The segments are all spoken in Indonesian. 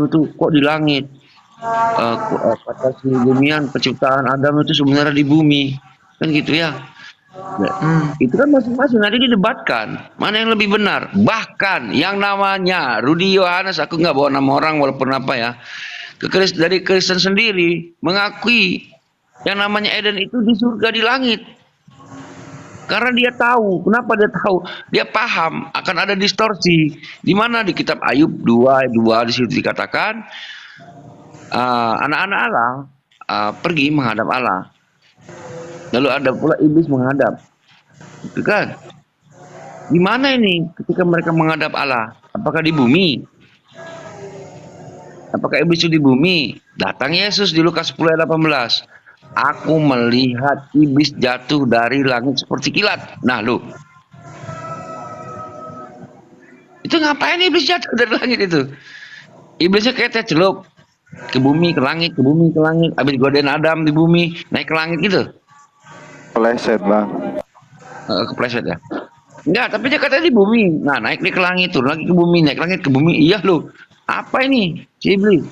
itu kok di langit. Kata si Demian, penciptaan Adam itu sebenarnya di bumi, kan gitu ya. Ya, itu kan masing-masing nanti didebatkan mana yang lebih benar. Bahkan yang namanya Rudi Yohanes, aku nggak bawa nama orang walaupun apa ya, dari Kristen sendiri mengakui yang namanya Eden itu di surga di langit. Karena dia tahu, kenapa dia tahu? Dia paham akan ada distorsi. Di mana di kitab Ayub 2:2 di situ dikatakan anak-anak Allah pergi menghadap Allah. Lalu ada pula iblis menghadap. Itu kan? Di mana ini ketika mereka menghadap Allah? Apakah di bumi? Apakah iblis itu di bumi? Datang Yesus di Lukas 10 ayat 18. Aku melihat iblis jatuh dari langit seperti kilat. Nah, lu. Itu ngapain iblis jatuh dari langit itu? Iblisnya kayak celup ke bumi, ke langit, ke bumi, ke langit. Habis godain Adam di bumi, naik ke langit gitu. Kepleset, Bang. Kepleset ya. Enggak, tapi dia katanya di bumi. Nah, naik dia ke langit, turun lagi ke bumi, naik langit ke bumi. Iya loh. Apa ini? Si iblis.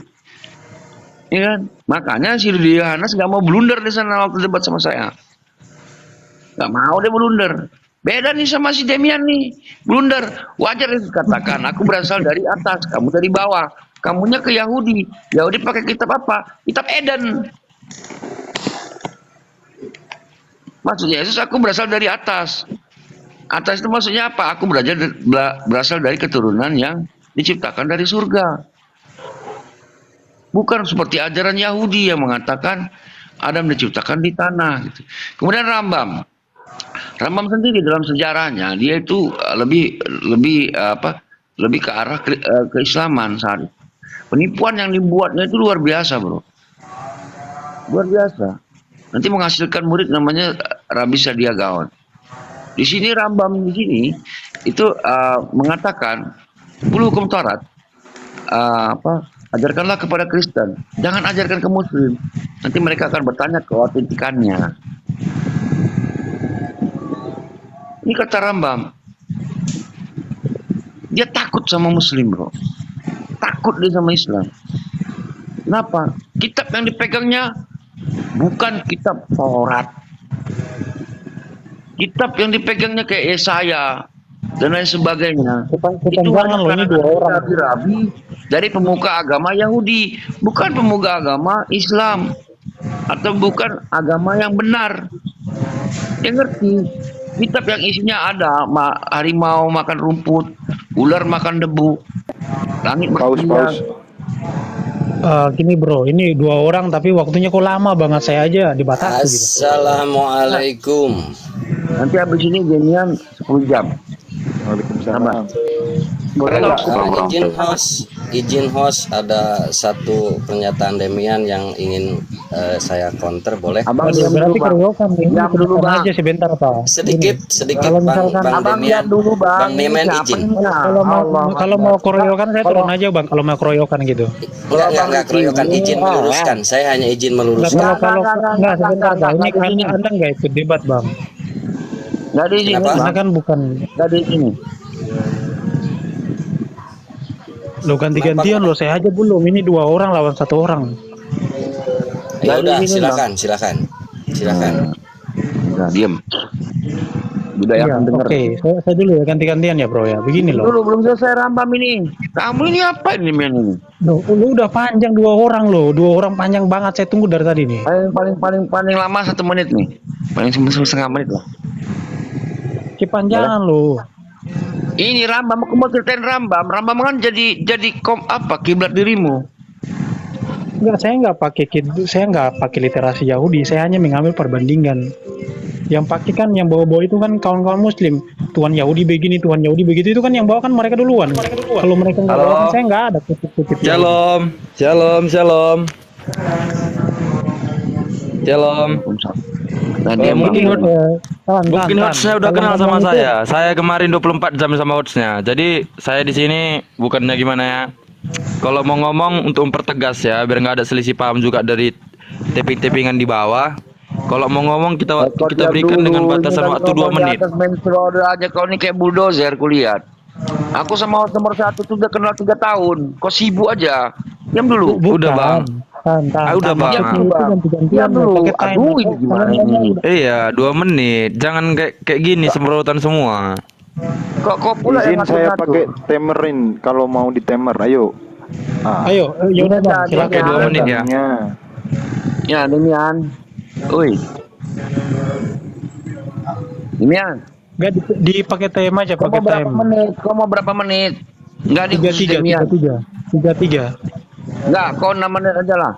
Iya kan? Makanya si Rudi Yohanes nggak mau blunder di sana waktu debat sama saya. Nggak mau dia blunder. Beda nih sama si Demian nih. Blunder. Wajar dikatakan, aku berasal dari atas, kamu dari bawah. Kamunya ke Yahudi. Yahudi pakai kitab apa? Kitab Eden. Maksudnya Yesus, aku berasal dari atas. Atas itu maksudnya apa? Aku berasal dari keturunan yang diciptakan dari surga. Bukan seperti ajaran Yahudi yang mengatakan Adam diciptakan di tanah. Gitu. Kemudian Rambam sendiri dalam sejarahnya dia itu lebih ke arah keislaman saat itu. Penipuan yang dibuatnya itu luar biasa, bro. Luar biasa. Nanti menghasilkan murid namanya Rabi Sadia Gaon. Di sini Rambam di sini itu mengatakan 10 hukum Taurat ajarkanlah kepada Kristen, jangan ajarkan ke Muslim. Nanti mereka akan bertanya keautentikannya. Ini kata Rambam. Dia takut sama Muslim, bro. Takut dia sama Islam. Kenapa? Kitab yang dipegangnya bukan kitab Taurat. Kitab yang dipegangnya kayak Yesaya dan lain sebagainya. Itu hanya ini dua orang rabi-rabi dari pemuka agama Yahudi, bukan pemuka agama Islam atau bukan agama yang benar. Dia ngerti kitab yang isinya ada harimau makan rumput, ular makan debu, langit bersinar. Gini bro, ini dua orang tapi waktunya kok lama banget, saya aja dibatasi. Assalamualaikum. Nanti habis ini jadian 10 jam. Waalaikumsalam. Izin host, ada satu pernyataan Demian yang ingin saya counter, boleh? Abang berarti keroyokan diam dulu bang. aja sebentar Pak. Sedikit kalau bang abang Demian dulu bang. Bang Demian izin. Kalau mau keroyokan saya turun aja bang, kalau mau keroyokan gitu. Enggak keroyokan, izin meluruskan. Saya hanya izin meluruskan. Enggak sebentar Pak, ini anda nggak ikut debat bang. Nggak di sini, Anda kan bukan. Nggak di sini. Lo ganti-gantian lo, saya aja belum. Ini dua orang lawan satu orang. Ya udah, silakan. Nah, diam. Budaya Ya, dengar. Oke, saya dulu ya, ganti-gantian ya bro ya. Begini loh. Dulu belum selesai Rambam ini. Kamu ini apa ini men ini? Loh, lu udah panjang dua orang loh. Dua orang panjang banget, saya tunggu dari tadi nih. Paling lama 1 menit nih. Paling setengah menit lah. Kepanjangan loh. Ini Rambam, aku mau ceritain Rambam. Rambam kan jadi kiblat dirimu. Enggak, saya nggak pakai literasi Yahudi. Saya hanya mengambil perbandingan. Yang pakai kan yang bawa-bawa itu kan kawan-kawan Muslim. Tuhan Yahudi begini, Tuhan Yahudi begitu, itu kan yang bawa kan mereka duluan. Kalau mereka nggak bawa kan saya nggak ada kutip-kutip. Shalom. Mungkin hostnya udah kenal sama saya. Saya kemarin 24 jam sama hostnya. Jadi saya di sini bukannya gimana ya. Kalau mau ngomong untuk mempertegas ya, biar nggak ada selisih paham juga dari tapping-tappingan di bawah. Kalau mau ngomong kita berikan dengan batasan waktu 2 menit. Atas aja kau ini kayak bulldozer kulihat. Aku sama host nomor 1 tuh udah kenal 3 tahun. Kok sibuk aja? Diam dulu. Udah, Bang. Udah, Bang. Diam dulu. Aduh, ini gimana ini? Iya, 2 menit. Jangan kayak gini semprotan semua. Kok pula Izin yang saya ngatur-ngatur? pakai timerin kalau mau di timer. Ayo. Ayo, yaudah Bang, silakan. Pakai 2 menit ya. Nya. Ya, Demian. Oi. Demian. Enggak dipakai time aja, Kau pakai mau berapa time. menit? Kau mau berapa menit? Enggak di khusus Demian. 33. Enggak, kau 6 menit aja lah.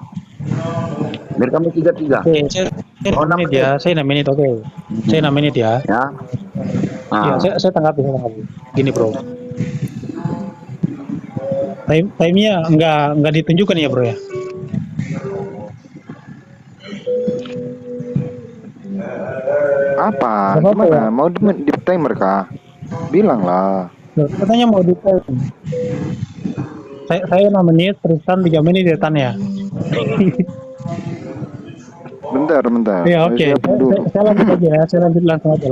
Biar kami 3-3. Oke, saya 6 menit ya. Saya 6 menit, oke. Saya 6 menit ya. Ya. Ya, saya tanggapi. Gini, Bro. Time-nya enggak ditunjukkan ya, Bro ya. Apa? Nggak apa-apa Gimana? ya? Mau di timer kah? Bilang lah. Loh, katanya mau di time. Saya 6 menit, Tristan 3 menit ya, Tan ya. Bentar. Ya, oke. Saya siapin dulu. Saya lanjut aja ya. Saya lanjut langsung aja.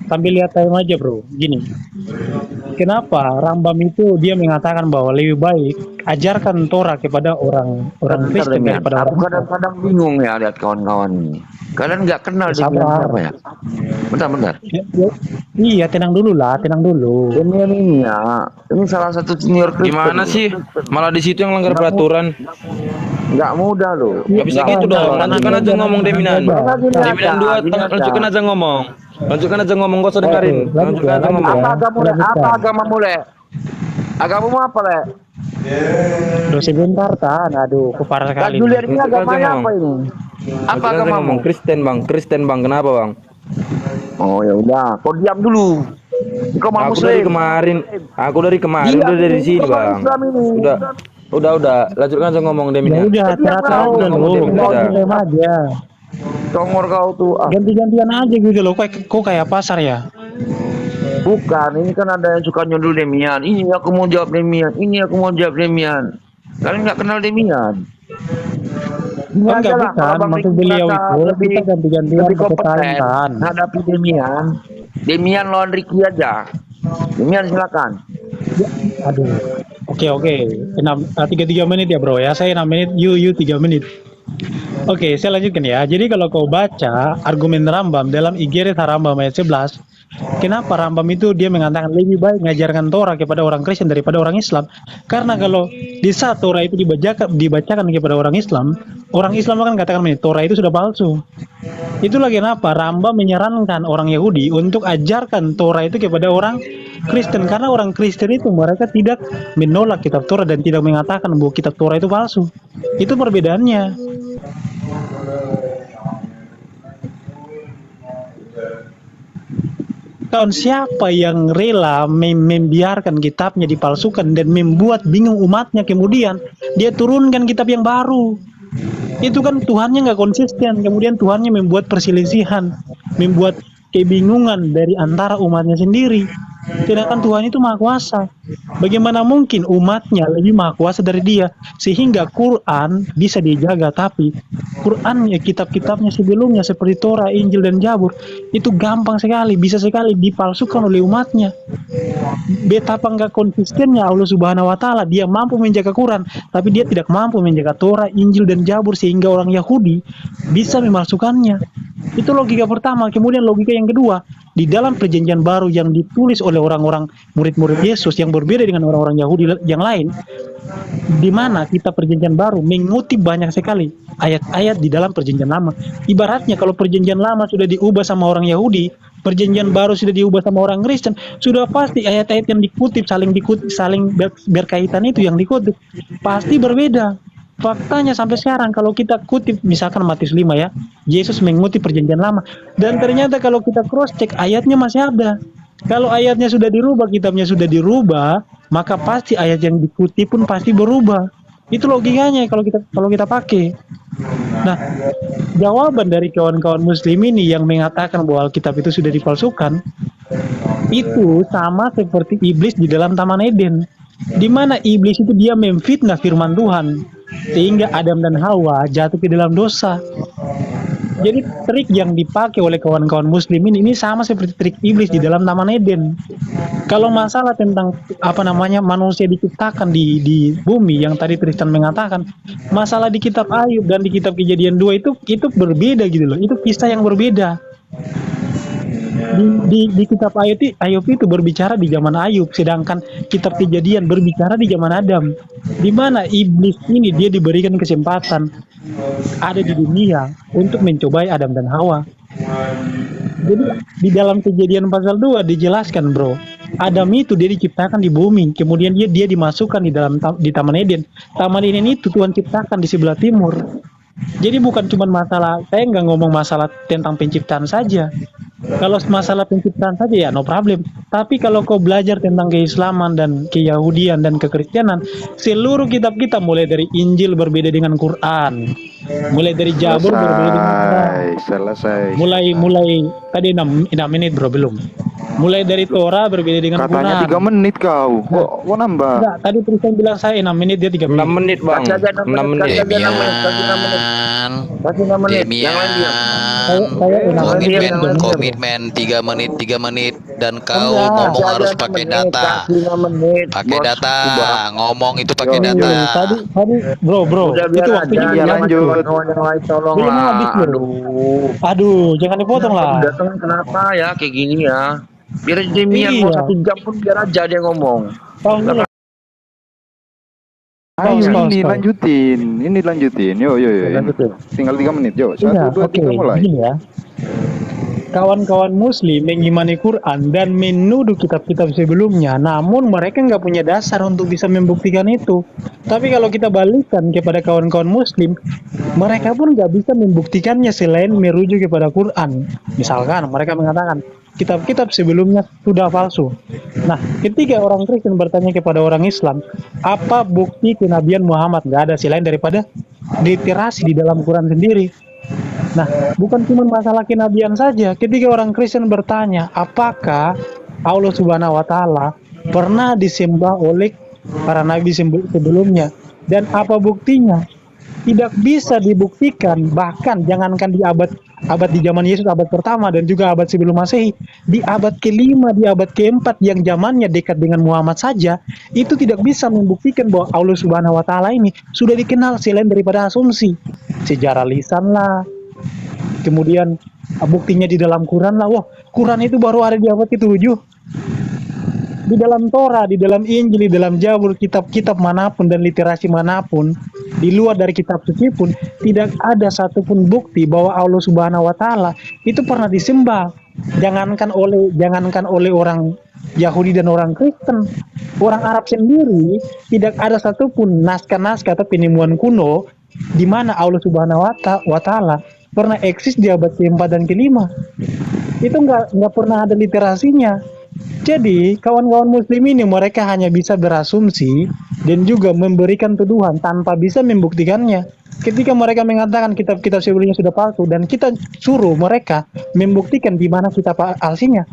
Sambil lihat time aja, Bro. Gini. Kenapa Rambam itu dia mengatakan bahwa lebih baik ajarkan Torah kepada orang Kristen Demian. daripada Aku orang kadang-kadang bingung ya lihat kawan-kawan ini. Kalian nggak kenal Ya, Demian sabar. siapa ya? Bentar. Iya, tenang dulu. Demian ini ya. Ini salah satu senior Kristen. Gimana sih? Malah di situ yang langgar peraturan. Nggak mudah loh. Gak bisa gitu dong. Lanjutkan aja ngomong Demian. Demian 2, lanjutkan aja ngomong. Lanjutkan aja ngomong, gak usah dengerin. Lanjutkan aja ngomong. Apa agama mulai? Agamamu apa, Le? Duh, sebentar, Tan. Aduh, aku parah Kak sekali. Julian ini Lanjutkan aja agamanya ngomong. apa ini? Apa Lanjutkan aja agamamu? ngomong. Kristen bang. Kenapa bang? Oh ya udah, kau diam dulu. Kau mau Aku dari muslim. kemarin. Iya, Udah dari sini kau bang. Islam ini. Udah. Lanjutkan aja ngomong Ya Demian. udah, teratur Udah, dulu. ngomong Demian aja. Time aja. Congor kau tuh. Ah. Ganti-gantian aja gitu loh. Kok kayak pasar ya? Bukan, ini kan ada yang suka nyundul Demian. Ini aku mau jawab Demian. Kalian nggak kenal Demian. Ini Enggak, aja lah, bukan. kalau Bang Maksud Riki beliau merasa itu kita ganti-gantian lebih pakai kompeten time, Tan. hadapi Demian. Demian lawan Ricky aja. Demian silakan. Aduh. Oke. 3 menit ya, Bro ya. Saya 6 menit, you 3 menit. Oke, saya lanjutkan ya. Jadi kalau kau baca argumen Rambam dalam Igeret Rambam ayat 11, kenapa Rambam itu dia mengatakan lebih baik mengajarkan Torah kepada orang Kristen daripada orang Islam? Karena kalau di saat Torah itu dibacakan kepada orang Islam akan katakan Torah itu sudah palsu. Itulah kenapa Rambam menyarankan orang Yahudi untuk ajarkan Torah itu kepada orang Kristen, karena orang Kristen itu mereka tidak menolak kitab Torah dan tidak mengatakan bahwa kitab Torah itu palsu. Itu perbedaannya. Kawan, siapa yang rela membiarkan kitabnya dipalsukan dan membuat bingung umatnya, kemudian dia turunkan kitab yang baru? Itu kan Tuhannya nggak konsisten, kemudian Tuhannya membuat perselisihan, membuat kebingungan dari antara umatnya sendiri. Sedangkan Tuhan itu maha kuasa. Bagaimana mungkin umatnya lebih maha kuasa dari dia, sehingga Quran bisa dijaga, tapi Quran ya kitab-kitabnya sebelumnya seperti Torah, Injil, dan Zabur itu gampang sekali, bisa sekali dipalsukan oleh umatnya. Betapa nggak konsistennya Allah Subhanahu Wa Taala. Dia mampu menjaga Quran, tapi dia tidak mampu menjaga Torah, Injil, dan Zabur, sehingga orang Yahudi bisa memalsukannya. Itu logika pertama. Kemudian logika yang kedua, di dalam perjanjian baru yang ditulis oleh orang-orang murid-murid Yesus yang berbeda dengan orang-orang Yahudi yang lain, di mana kita perjanjian baru mengutip banyak sekali ayat-ayat di dalam perjanjian lama. Ibaratnya kalau perjanjian lama sudah diubah sama orang Yahudi, perjanjian baru sudah diubah sama orang Kristen, sudah pasti ayat-ayat yang dikutip saling berkaitan, itu yang dikutip pasti berbeda. Faktanya sampai sekarang kalau kita kutip misalkan Matius 5 ya, Yesus mengutip perjanjian lama, dan ternyata kalau kita cross check ayatnya masih ada. Kalau ayatnya sudah dirubah, kitabnya sudah dirubah, maka pasti ayat yang dikutip pun pasti berubah. Itu logikanya kalau kita pakai. Nah, jawaban dari kawan-kawan muslim ini yang mengatakan bahwa Alkitab itu sudah dipalsukan, itu sama seperti iblis di dalam Taman Eden, di mana iblis itu dia memfitnah firman Tuhan sehingga Adam dan Hawa jatuh ke dalam dosa. Jadi trik yang dipakai oleh kawan-kawan muslim ini sama seperti trik iblis di dalam Taman Eden. Kalau masalah tentang apa namanya manusia diciptakan di bumi yang tadi Tristan mengatakan, masalah di kitab Ayub dan di kitab Kejadian 2 itu berbeda gitu loh. Itu kisah yang berbeda. Di kitab Ayub itu berbicara di zaman Ayub, sedangkan kitab Kejadian berbicara di zaman Adam. Di mana iblis ini dia diberikan kesempatan ada di dunia untuk mencobai Adam dan Hawa. Jadi di dalam Kejadian pasal 2 dijelaskan, bro, Adam itu dia diciptakan di bumi, kemudian dia dimasukkan di Taman Eden. Taman Eden itu Tuhan ciptakan di sebelah timur. Jadi bukan cuma masalah, saya nggak ngomong masalah tentang penciptaan saja. Kalau masalah penciptaan saja ya no problem. Tapi kalau kau belajar tentang keislaman dan keyahudian dan kekristenan, seluruh kitab-kitab mulai dari Injil berbeda dengan Quran, mulai dari Jabur berbeda dengan Quran. Selesai. Mulai tadi 6 menit bro belum. Mulai dari Torah berbeda dengan Katanya Quran. 3 menit kau. Kok nambah? Enggak, tadi Tristan bilang saya 6 menit, dia 3 menit. 6 menit bang, 6 menit. Demian, Kasih 6 menit. Yang lain diam. Saya 6 menit. komitmen 3 menit dan kau Enggak. ngomong Kasih harus aja pakai 6 menit, data. kasih 5 menit. Pakai Bos. data, Ubah. ngomong itu pakai Yo, data. yo. Tadi bro, Udah itu biar waktunya aja, Iya, belum lanjut. habis. Kawan-kawan yang lain tolong Belum lah. habis, bro. Aduh, jangan dipotong lah. Datang kenapa ya kayak gini ya? Biar Demian mau Iya. 1 jam pun biar aja dia ngomong. Pause dulu. Ayo Pause. lanjutin. Ini lanjutin. Yo. Lanjutin. Tinggal 3 menit. Yo. 1 Iya, 2 3 mulai. Begini ya. Kawan-kawan muslim mengimani Quran dan menuduh kitab-kitab sebelumnya, namun mereka nggak punya dasar untuk bisa membuktikan itu. Tapi kalau kita balikkan kepada kawan-kawan muslim, mereka pun nggak bisa membuktikannya selain merujuk kepada Quran. Misalkan mereka mengatakan kitab-kitab sebelumnya sudah palsu. Nah, ketika orang Kristen bertanya kepada orang Islam, apa bukti kenabian Muhammad? Nggak ada selain daripada literasi di dalam Quran sendiri. Nah, bukan cuma masalah kenabian saja. Ketika orang Kristen bertanya, apakah Allah Subhanahu wa Ta'ala pernah disembah oleh para nabi sebelumnya, dan apa buktinya? Tidak bisa dibuktikan. Bahkan jangankan di abad di zaman Yesus, abad pertama dan juga abad sebelum Masehi, di abad kelima, di abad keempat yang zamannya dekat dengan Muhammad saja, itu tidak bisa membuktikan bahwa Allah Subhanahu wa Ta'ala ini sudah dikenal selain daripada asumsi sejarah lisan lah. Kemudian buktinya di dalam Quran lah. Wah, Quran itu baru ada di abad ke-7. Di dalam Torah, di dalam Injil, di dalam Jabur, kitab-kitab manapun dan literasi manapun, di luar dari kitab suci pun tidak ada satupun bukti bahwa Allah Subhanahu wa Ta'ala itu pernah disembah. Jangankan oleh orang Yahudi dan orang Kristen, orang Arab sendiri tidak ada satupun naskah-naskah atau penemuan kuno di mana Allah Subhanahu wa Ta'ala pernah eksis di abad ke-4 dan ke-5. Itu nggak pernah ada literasinya. Jadi kawan-kawan muslim ini mereka hanya bisa berasumsi dan juga memberikan tuduhan tanpa bisa membuktikannya. Ketika mereka mengatakan kitab-kitab sebelumnya sudah palsu dan kita suruh mereka membuktikan di mana kitab aslinya.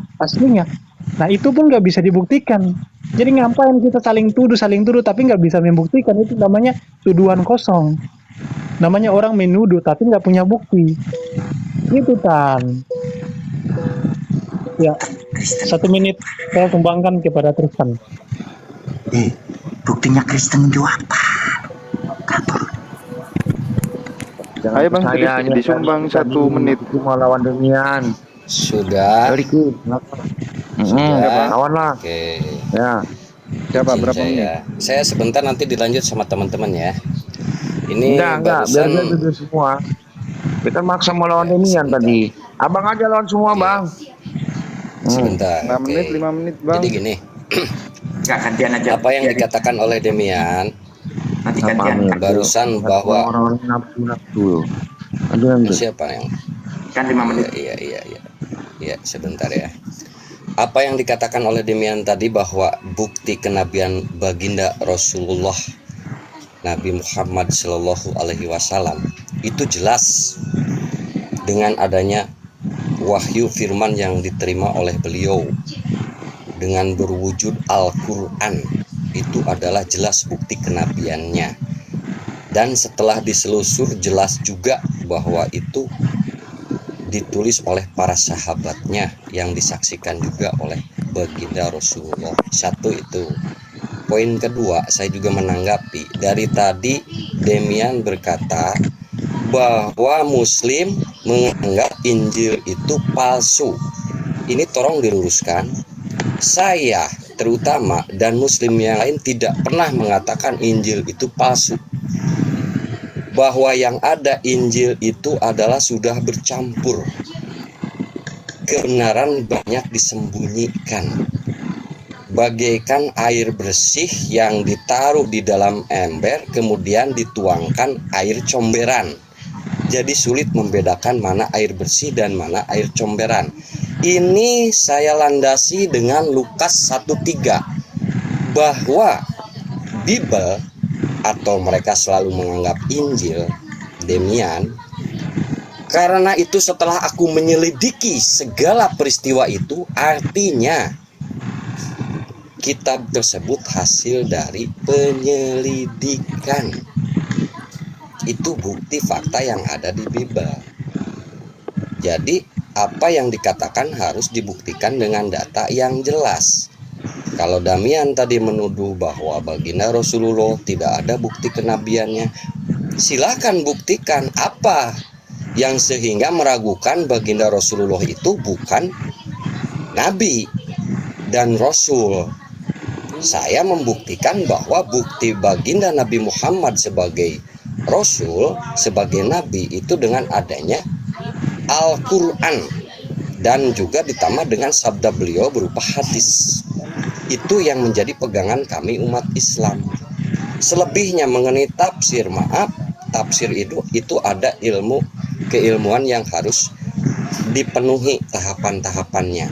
Nah itu pun nggak bisa dibuktikan. Jadi ngapain kita saling tuduh tapi nggak bisa membuktikan, itu namanya tuduhan kosong. Namanya orang menuduh tapi nggak punya bukti. Gitu Tan. Ya, 1 menit saya sumbangkan kepada Tristan. Buktinya Kristen itu apa? Jangan Ayo, Bang, percaya, disumbang hanya 1 menit. Cuma lawan Demian. Sudah. Beriku. Lawan lah. Oke. Ya. Siapa Izin berapa menit? saya sebentar nanti dilanjut sama teman-teman ya. Ini Enggak. Biar barusan dia duduk semua. Kita maksa mau lawan Demian tadi. Abang aja lawan semua, Bang. sebentar. 6 Oke. menit, 5 menit, Bang. Jadi gini, Enggak, gantian aja. apa yang dikatakan oleh Demian Nanti Apa, gantian. Mir? barusan bahwa orang-orang nafsu. Aduh, siapa yang Kan 5 menit. Iya, sebentar ya. Apa yang dikatakan oleh Demian tadi bahwa bukti kenabian baginda Rasulullah Nabi Muhammad Shallallahu Alaihi Wasallam itu jelas dengan adanya wahyu firman yang diterima oleh beliau dengan berwujud Al-Quran, itu adalah jelas bukti kenabiannya. Dan setelah diselusur jelas juga bahwa itu ditulis oleh para sahabatnya yang disaksikan juga oleh baginda Rasulullah. Satu itu. Poin kedua, saya juga menanggapi dari tadi Demian berkata bahwa Muslim menganggap Injil itu palsu. Ini tolong diluruskan. Saya terutama dan Muslim yang lain tidak pernah mengatakan Injil itu palsu. Bahwa yang ada Injil itu adalah sudah bercampur. Kebenaran banyak disembunyikan. Bagaikan air bersih yang ditaruh di dalam ember kemudian dituangkan air comberan. Jadi sulit membedakan mana air bersih dan mana air comberan. Ini saya landasi dengan Lukas 1:3 bahwa Bible atau mereka selalu menganggap Injil Demian. Karena itu setelah aku menyelidiki segala peristiwa itu, artinya kitab tersebut hasil dari penyelidikan. Itu bukti fakta yang ada di Bible. Jadi apa yang dikatakan harus dibuktikan dengan data yang jelas. Kalau Damian tadi menuduh bahwa baginda Rasulullah tidak ada bukti kenabiannya, silakan buktikan apa yang sehingga meragukan baginda Rasulullah itu bukan nabi dan rasul. Saya membuktikan bahwa bukti baginda Nabi Muhammad sebagai rasul, sebagai nabi itu dengan adanya Al-Quran dan juga ditambah dengan sabda beliau berupa hadis. Itu yang menjadi pegangan kami umat Islam. Selebihnya mengenai tafsir, maaf, tafsir itu ada keilmuan yang harus dipenuhi tahapan-tahapannya.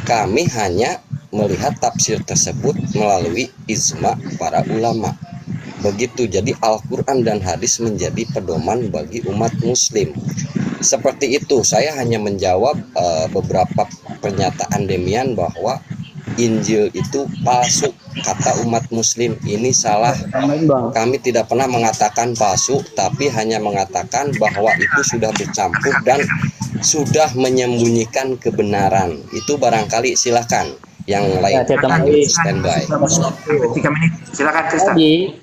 Kami hanya melihat tafsir tersebut melalui ijma para ulama. Begitu, jadi Al-Quran dan hadis menjadi pedoman bagi umat muslim. Seperti itu, saya hanya menjawab beberapa pernyataan Demian bahwa Injil itu palsu. Kata umat muslim ini salah. Kami tidak pernah mengatakan palsu, tapi hanya mengatakan bahwa itu sudah bercampur dan sudah menyembunyikan kebenaran. Itu barangkali silakan. Yang lain standby. 3 menit. Silakan Tristan. Tadi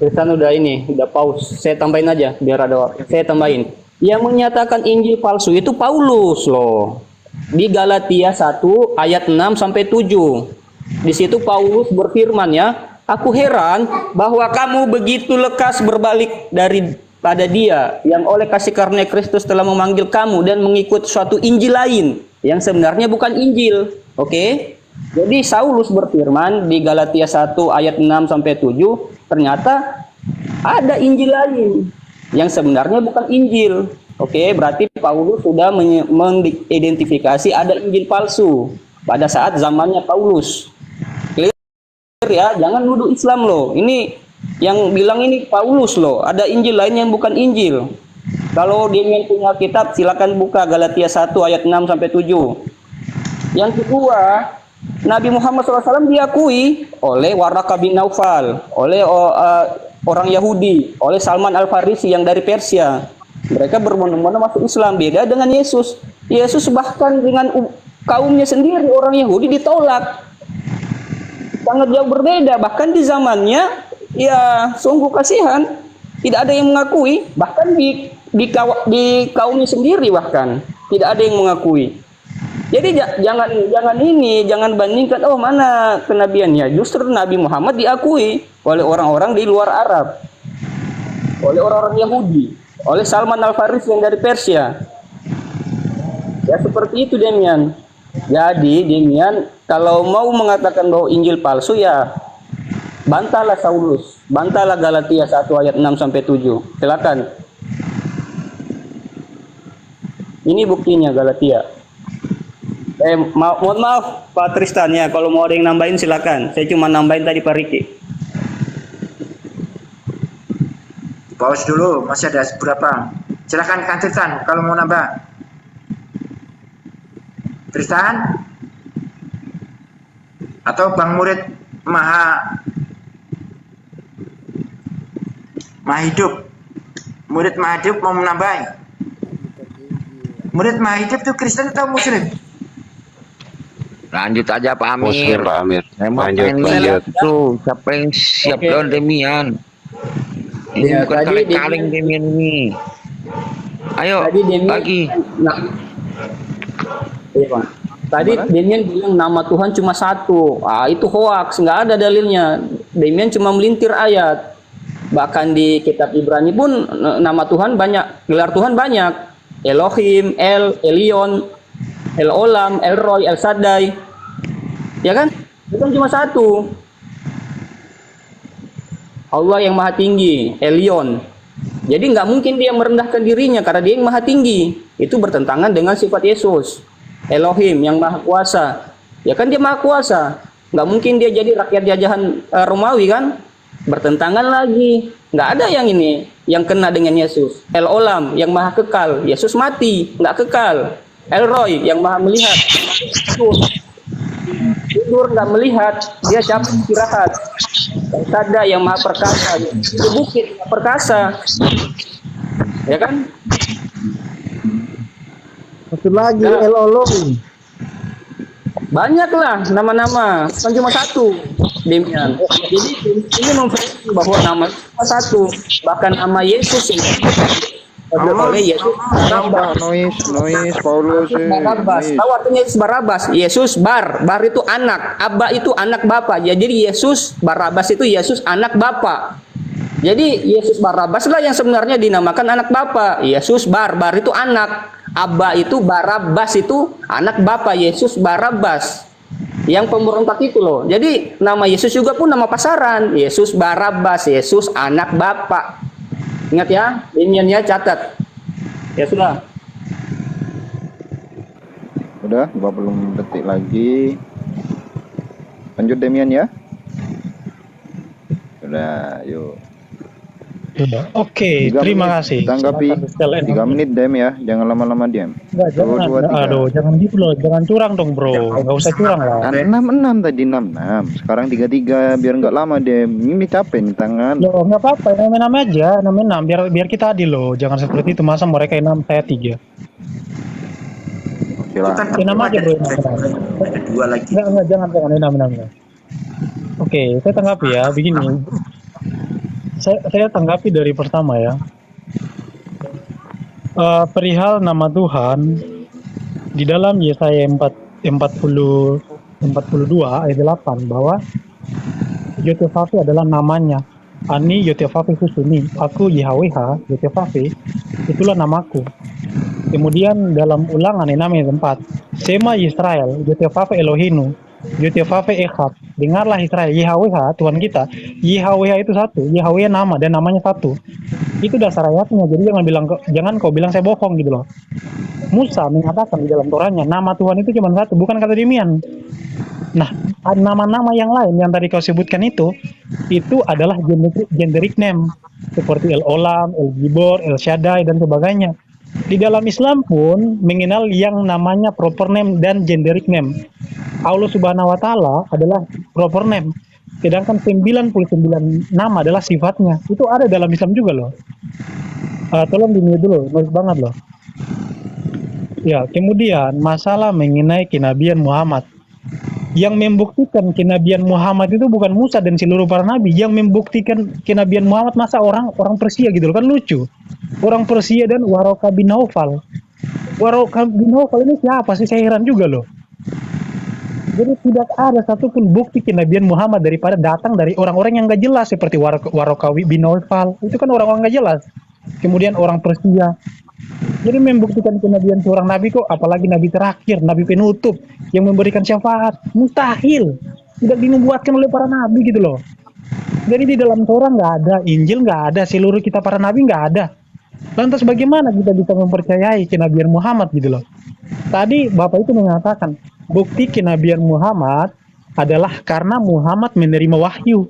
Tristan udah pause. Saya tambahin aja biar ada waktu. Saya tambahin. Yang menyatakan Injil palsu itu Paulus loh. Di Galatia 1 ayat 6 sampai 7. Di situ Paulus berfirman ya, aku heran bahwa kamu begitu lekas berbalik daripada Dia yang oleh kasih karunia Kristus telah memanggil kamu dan mengikut suatu Injil lain yang sebenarnya bukan Injil. Oke? Jadi Saulus berfirman di Galatia 1 ayat 6 sampai 7, ternyata ada Injil lain yang sebenarnya bukan Injil. Oke, berarti Paulus sudah mengidentifikasi ada Injil palsu pada saat zamannya Paulus. Clear ya, jangan nuduh Islam loh. Ini yang bilang ini Paulus loh, ada Injil lain yang bukan Injil. Kalau dia punya kitab silakan buka Galatia 1 ayat 6 sampai 7. Yang kedua, Nabi Muhammad SAW diakui oleh Waraqah bin Naufal, oleh orang Yahudi, oleh Salman Al-Farisi yang dari Persia. Mereka berbondong-bondong masuk Islam. Beda dengan Yesus. Yesus bahkan dengan kaumnya sendiri orang Yahudi ditolak. Sangat jauh berbeda. Bahkan di zamannya, ya sungguh kasihan. Tidak ada yang mengakui. Bahkan di kaumnya sendiri bahkan tidak ada yang mengakui. Jadi jangan bandingkan mana kenabiannya. Justru Nabi Muhammad diakui oleh orang-orang di luar Arab, oleh orang-orang Yahudi, oleh Salman Al-Farisi yang dari Persia. Ya seperti itu Demian. Jadi Demian kalau mau mengatakan bahwa Injil palsu ya bantahlah Saulus, bantahlah Galatia 1 ayat 6 sampai 7. Silakan. Ini buktinya Galatia. Mohon maaf Pak Tristan ya, kalau mau ada yang nambahin silakan. Saya cuma nambahin tadi Pak Riki. Pause dulu, masih ada beberapa. Silakan Kang Tristan kalau mau nambah. Tristan? Atau Bang Murid Maha Hidup? Murid Maha Hidup mau menambah? Murid Mahidip itu Kristen atau Muslim? Lanjut aja Pak Amir. Muslim Pak Amir. Saya mau Lanjut, pengen lanjut. lihat tuh siapa yang siap Oke. lawan Demian. Ini Ya, bukan tadi kaleng-kaleng Demian ini. Ayo Tadi Demian, lagi. nah, iya Pak. Tadi Demian bilang nama Tuhan cuma satu. Ah, itu hoax, nggak ada dalilnya. Demian cuma melintir ayat. Bahkan di kitab Ibrani pun nama Tuhan banyak, gelar Tuhan banyak. Elohim, El, Elion, El Olam, El Roy, El Shaddai. Ya kan? Itu kan cuma satu. Allah yang maha tinggi, Elion. Jadi nggak mungkin dia merendahkan dirinya karena dia yang maha tinggi. Itu bertentangan dengan sifat Yesus. Elohim yang maha kuasa. Ya kan dia maha kuasa. Nggak mungkin dia jadi rakyat jajahan Romawi kan? Bertentangan lagi. Nggak ada yang ini yang kena dengan Yesus. El Olam yang maha kekal. Yesus mati, nggak kekal. El Roy yang maha melihat. Tidur nggak melihat, dia capek istirahat. El Shaddai yang maha perkasa. Di bukit perkasa. Ya kan? Satu lagi Nah. El Olong. Banyaklah nama-nama, bukan cuma satu. Demian. Jadi ini memperlihatkan bahwa nama cuma satu, bahkan nama Yesus ini oleh Yesus Barabas. Noise, Paulus. Barabas. Tahu artinya Yesus Barabas? Yesus Bar itu anak, Abba itu anak Bapa. Jadi Yesus Barabas itu Yesus anak Bapa. Jadi Yesus Barabas lah yang sebenarnya dinamakan anak Bapa. Yesus Bar itu anak. Abba itu Barabas itu anak Bapa. Yesus Barabas yang pemberontak itu loh. Jadi nama Yesus juga pun nama pasaran. Yesus Barabas, Yesus anak Bapa. Ingat ya, Demian ya, catat. Ya sudah. Udah 20 detik lagi. Lanjut Demian ya. Udah, yuk. Oke, 3 terima menit. kasih. Tanggapi 3 menit Dem ya. Jangan lama-lama Dem. Enggak, jangan. 2, 3. Aduh, jangan gitu loh. Jangan curang dong, Bro. Enggak usah curang lah. Kan 6 tadi 6. Sekarang 3 biar nggak lama Dem. Ini capek nih tangan. Loh, enggak apa-apa. Nama aja, nama 6 biar kita adil loh. Jangan seperti itu. Masa mereka 6 saya 3. Oke lah. Kan Nama aja, Bro. ada dua lagi. Enggak, jangan 6. Oke, saya tanggapi ya. Begini. Saya tanggapi dari pertama ya. Perihal nama Tuhan di dalam Yesaya 42 ayat 8 bahwa Yotefafe adalah namanya. Ani Yotefafe Kusuni, aku Yahweh Yotefafe, itulah namaku. Kemudian dalam Ulangan 6 ayat 4, Sema Israel, Yotefafe Elohinu, Yotefafe Echad, dengarlah Israel, Yahweh Tuhan kita. Yahweh itu satu, Yahweh nama dan namanya satu. Itu dasar ayatnya. Jadi jangan kau bilang saya bohong gitu loh. Musa mengatakan di dalam Torahnya nama Tuhan itu cuma satu, bukan kata Demian. Nah, nama-nama yang lain yang tadi kau sebutkan itu adalah generic name seperti El Olam, El Gibor, El Shaddai dan sebagainya. Di dalam Islam pun mengenal yang namanya proper name dan generic name. Allah Subhanahu wa taala adalah proper name. Sedangkan 99 nama adalah sifatnya. Itu ada dalam Islam juga loh. Tolong di-mute dulu, noise banget loh. Ya, kemudian masalah mengenai kenabian Muhammad. Yang membuktikan kenabian Muhammad itu bukan Musa dan seluruh para nabi. Yang membuktikan kenabian Muhammad masa orang Persia gitu loh, kan lucu. Orang Persia dan Waraka bin Naufal. Waraka bin Naufal ini siapa sih? Saya heran juga loh. Jadi tidak ada satupun bukti kenabian Muhammad daripada datang dari orang-orang yang gak jelas seperti Waraka bin Naufal. Itu kan orang-orang gak jelas. Kemudian orang Persia. Jadi membuktikan kenabian seorang nabi kok, apalagi nabi terakhir, nabi penutup yang memberikan syafaat, mustahil. Tidak dinubuatkan oleh para nabi gitu loh. Jadi di dalam Torah nggak ada, Injil nggak ada, seluruh kitab para nabi nggak ada. Lantas bagaimana kita bisa mempercayai kenabian Muhammad gitu loh? Tadi Bapak itu mengatakan bukti kenabian Muhammad adalah karena Muhammad menerima wahyu.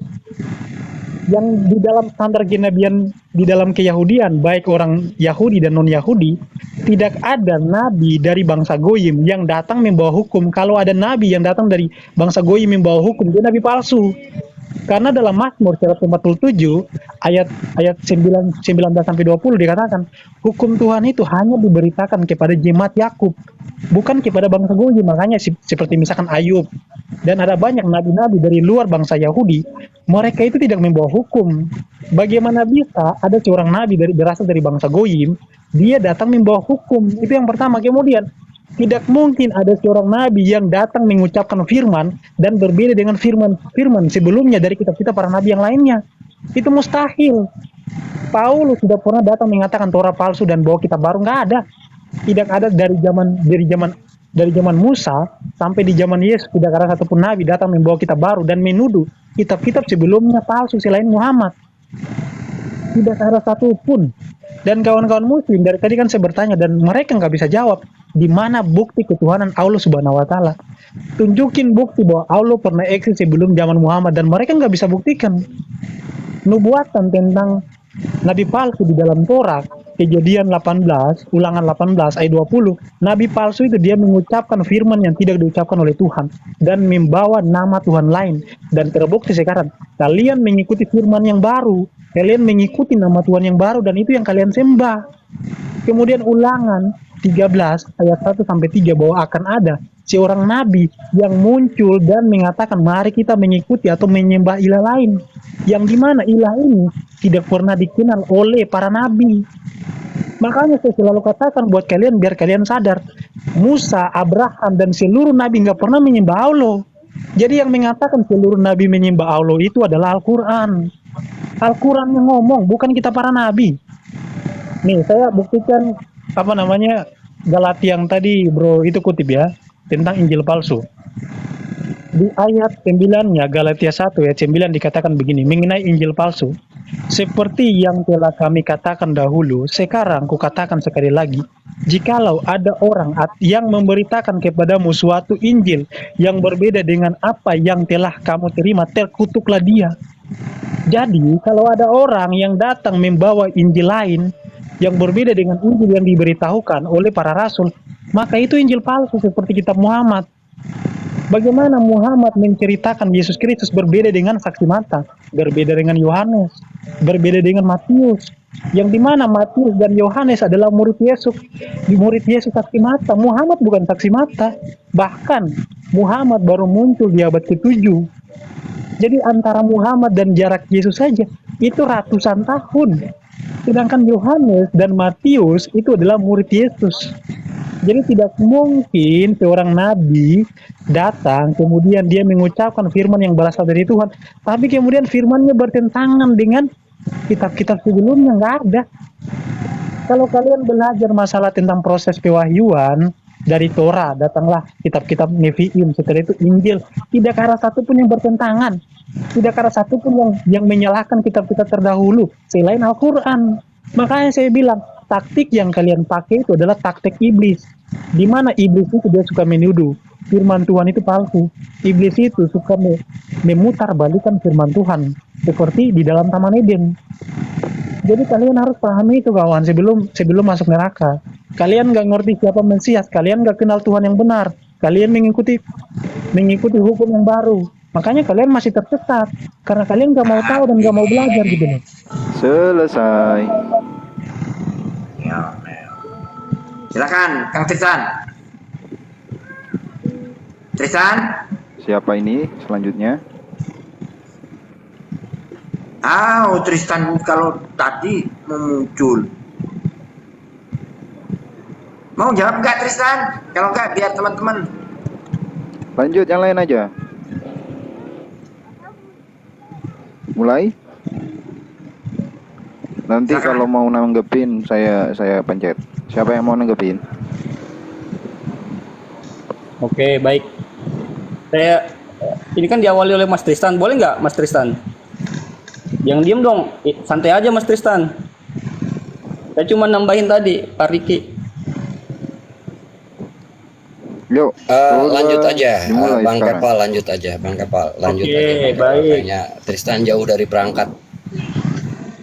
Yang di dalam standar kenabian di dalam keyahudian, baik orang Yahudi dan non-Yahudi, tidak ada nabi dari bangsa Goyim yang datang membawa hukum. Kalau ada nabi yang datang dari bangsa Goyim membawa hukum, dia nabi palsu. Karena dalam Mazmur 147 ayat ayat 9, 19 sampai 20 dikatakan, hukum Tuhan itu hanya diberitakan kepada jemaat Yakub, bukan kepada bangsa Goyim. Makanya seperti misalkan Ayub dan ada banyak nabi-nabi dari luar bangsa Yahudi, mereka itu tidak membawa hukum. Bagaimana bisa ada seorang nabi berasal dari bangsa Goyim, dia datang membawa hukum? Itu yang pertama. Kemudian tidak mungkin ada seorang nabi yang datang mengucapkan firman dan berbeda dengan firman sebelumnya dari kitab-kitab para nabi yang lainnya. Itu mustahil. Paulus sudah pernah datang mengatakan Torah palsu dan bawa kitab baru, nggak ada. Tidak ada dari zaman Musa sampai di zaman Yesus, tidak ada satupun nabi datang membawa kitab baru dan menuduh kitab-kitab sebelumnya palsu selain Muhammad. Tidak ada satupun. Dan kawan-kawan muslim dari tadi kan saya bertanya dan mereka nggak bisa jawab, di mana bukti ketuhanan Allah Subhanahu wa taala? Tunjukin bukti bahwa Allah pernah eksis sebelum zaman Muhammad dan mereka nggak bisa buktikan. Nubuatan tentang nabi palsu di dalam Torah, Kejadian 18, Ulangan 18 ayat 20, nabi palsu itu dia mengucapkan firman yang tidak diucapkan oleh Tuhan dan membawa nama Tuhan lain. Dan terbukti sekarang kalian mengikuti firman yang baru, kalian mengikuti nama Tuhan yang baru dan itu yang kalian sembah. Kemudian Ulangan 13 ayat 1 sampai 3 bahwa akan ada seorang nabi yang muncul dan mengatakan mari kita mengikuti atau menyembah ilah lain, yang dimana ilah ini tidak pernah dikenal oleh para nabi. Makanya saya selalu katakan buat kalian biar kalian sadar, Musa, Abraham dan seluruh nabi nggak pernah menyembah Allah. Jadi yang mengatakan seluruh nabi menyembah Allah itu adalah Al-Quran. Al-Quran yang ngomong, bukan kita para nabi. Nih saya buktikan Galatia yang tadi bro itu kutip ya, tentang Injil palsu. Di ayat 9-nya Galatia 1 ayat 9 dikatakan begini mengenai Injil palsu. Seperti yang telah kami katakan dahulu, sekarang kukatakan sekali lagi, jikalau ada orang yang memberitakan kepadamu suatu Injil yang berbeda dengan apa yang telah kamu terima, terkutuklah dia. Jadi kalau ada orang yang datang membawa Injil lain yang berbeda dengan Injil yang diberitahukan oleh para rasul, maka itu Injil palsu seperti kitab Muhammad. Bagaimana Muhammad menceritakan Yesus Kristus berbeda dengan saksi mata, berbeda dengan Yohanes, berbeda dengan Matius, yang dimana Matius dan Yohanes adalah murid Yesus saksi mata. Muhammad bukan saksi mata, bahkan Muhammad baru muncul di abad ke-7. Jadi antara Muhammad dan jarak Yesus saja itu ratusan tahun. Sedangkan Yohanes dan Matius itu adalah murid Yesus. Jadi tidak mungkin seorang nabi datang kemudian dia mengucapkan firman yang berasal dari Tuhan, tapi kemudian firmannya bertentangan dengan kitab-kitab sebelumnya. Nggak ada. Kalau kalian belajar masalah tentang proses pewahyuan dari Torah, datanglah kitab-kitab Nevi'im, setelah itu Injil, tidak ada satupun yang bertentangan, tidak ada satupun yang menyalahkan kitab-kitab terdahulu selain Al-Quran. Makanya saya bilang taktik yang kalian pakai itu adalah taktik iblis, di mana iblis itu dia suka menuduh firman Tuhan itu palsu. Iblis itu suka memutar balikan firman Tuhan seperti di dalam Taman Eden. Jadi kalian harus pahami itu kawan sebelum masuk neraka. Kalian nggak ngerti siapa Mesias, kalian nggak kenal Tuhan yang benar, kalian mengikuti hukum yang baru. Makanya kalian masih tersesat karena kalian nggak mau tahu dan nggak mau belajar gitu nih. Selesai. Ya. Silakan Kang Tristan. Siapa ini selanjutnya? Tristan kalau tadi muncul. Mau jawab nggak Tristan? Kalau nggak biar teman-teman. Lanjut yang lain aja. Mulai. Nanti Silakan. kalau mau nanggepin saya pencet. Siapa yang mau nanggepin? Oke, baik. Ini kan diawali oleh Mas Tristan, boleh nggak Mas Tristan? Yang diem dong, santai aja Mas Tristan. Saya cuma nambahin tadi, Pak Riki. Yuk. Lanjut aja, dimulai Bang sekarang. Kepal, lanjut aja, Bang Kepal, lanjut Oke, aja. Bang Kepal. baik. Kayaknya Tristan jauh dari perangkat.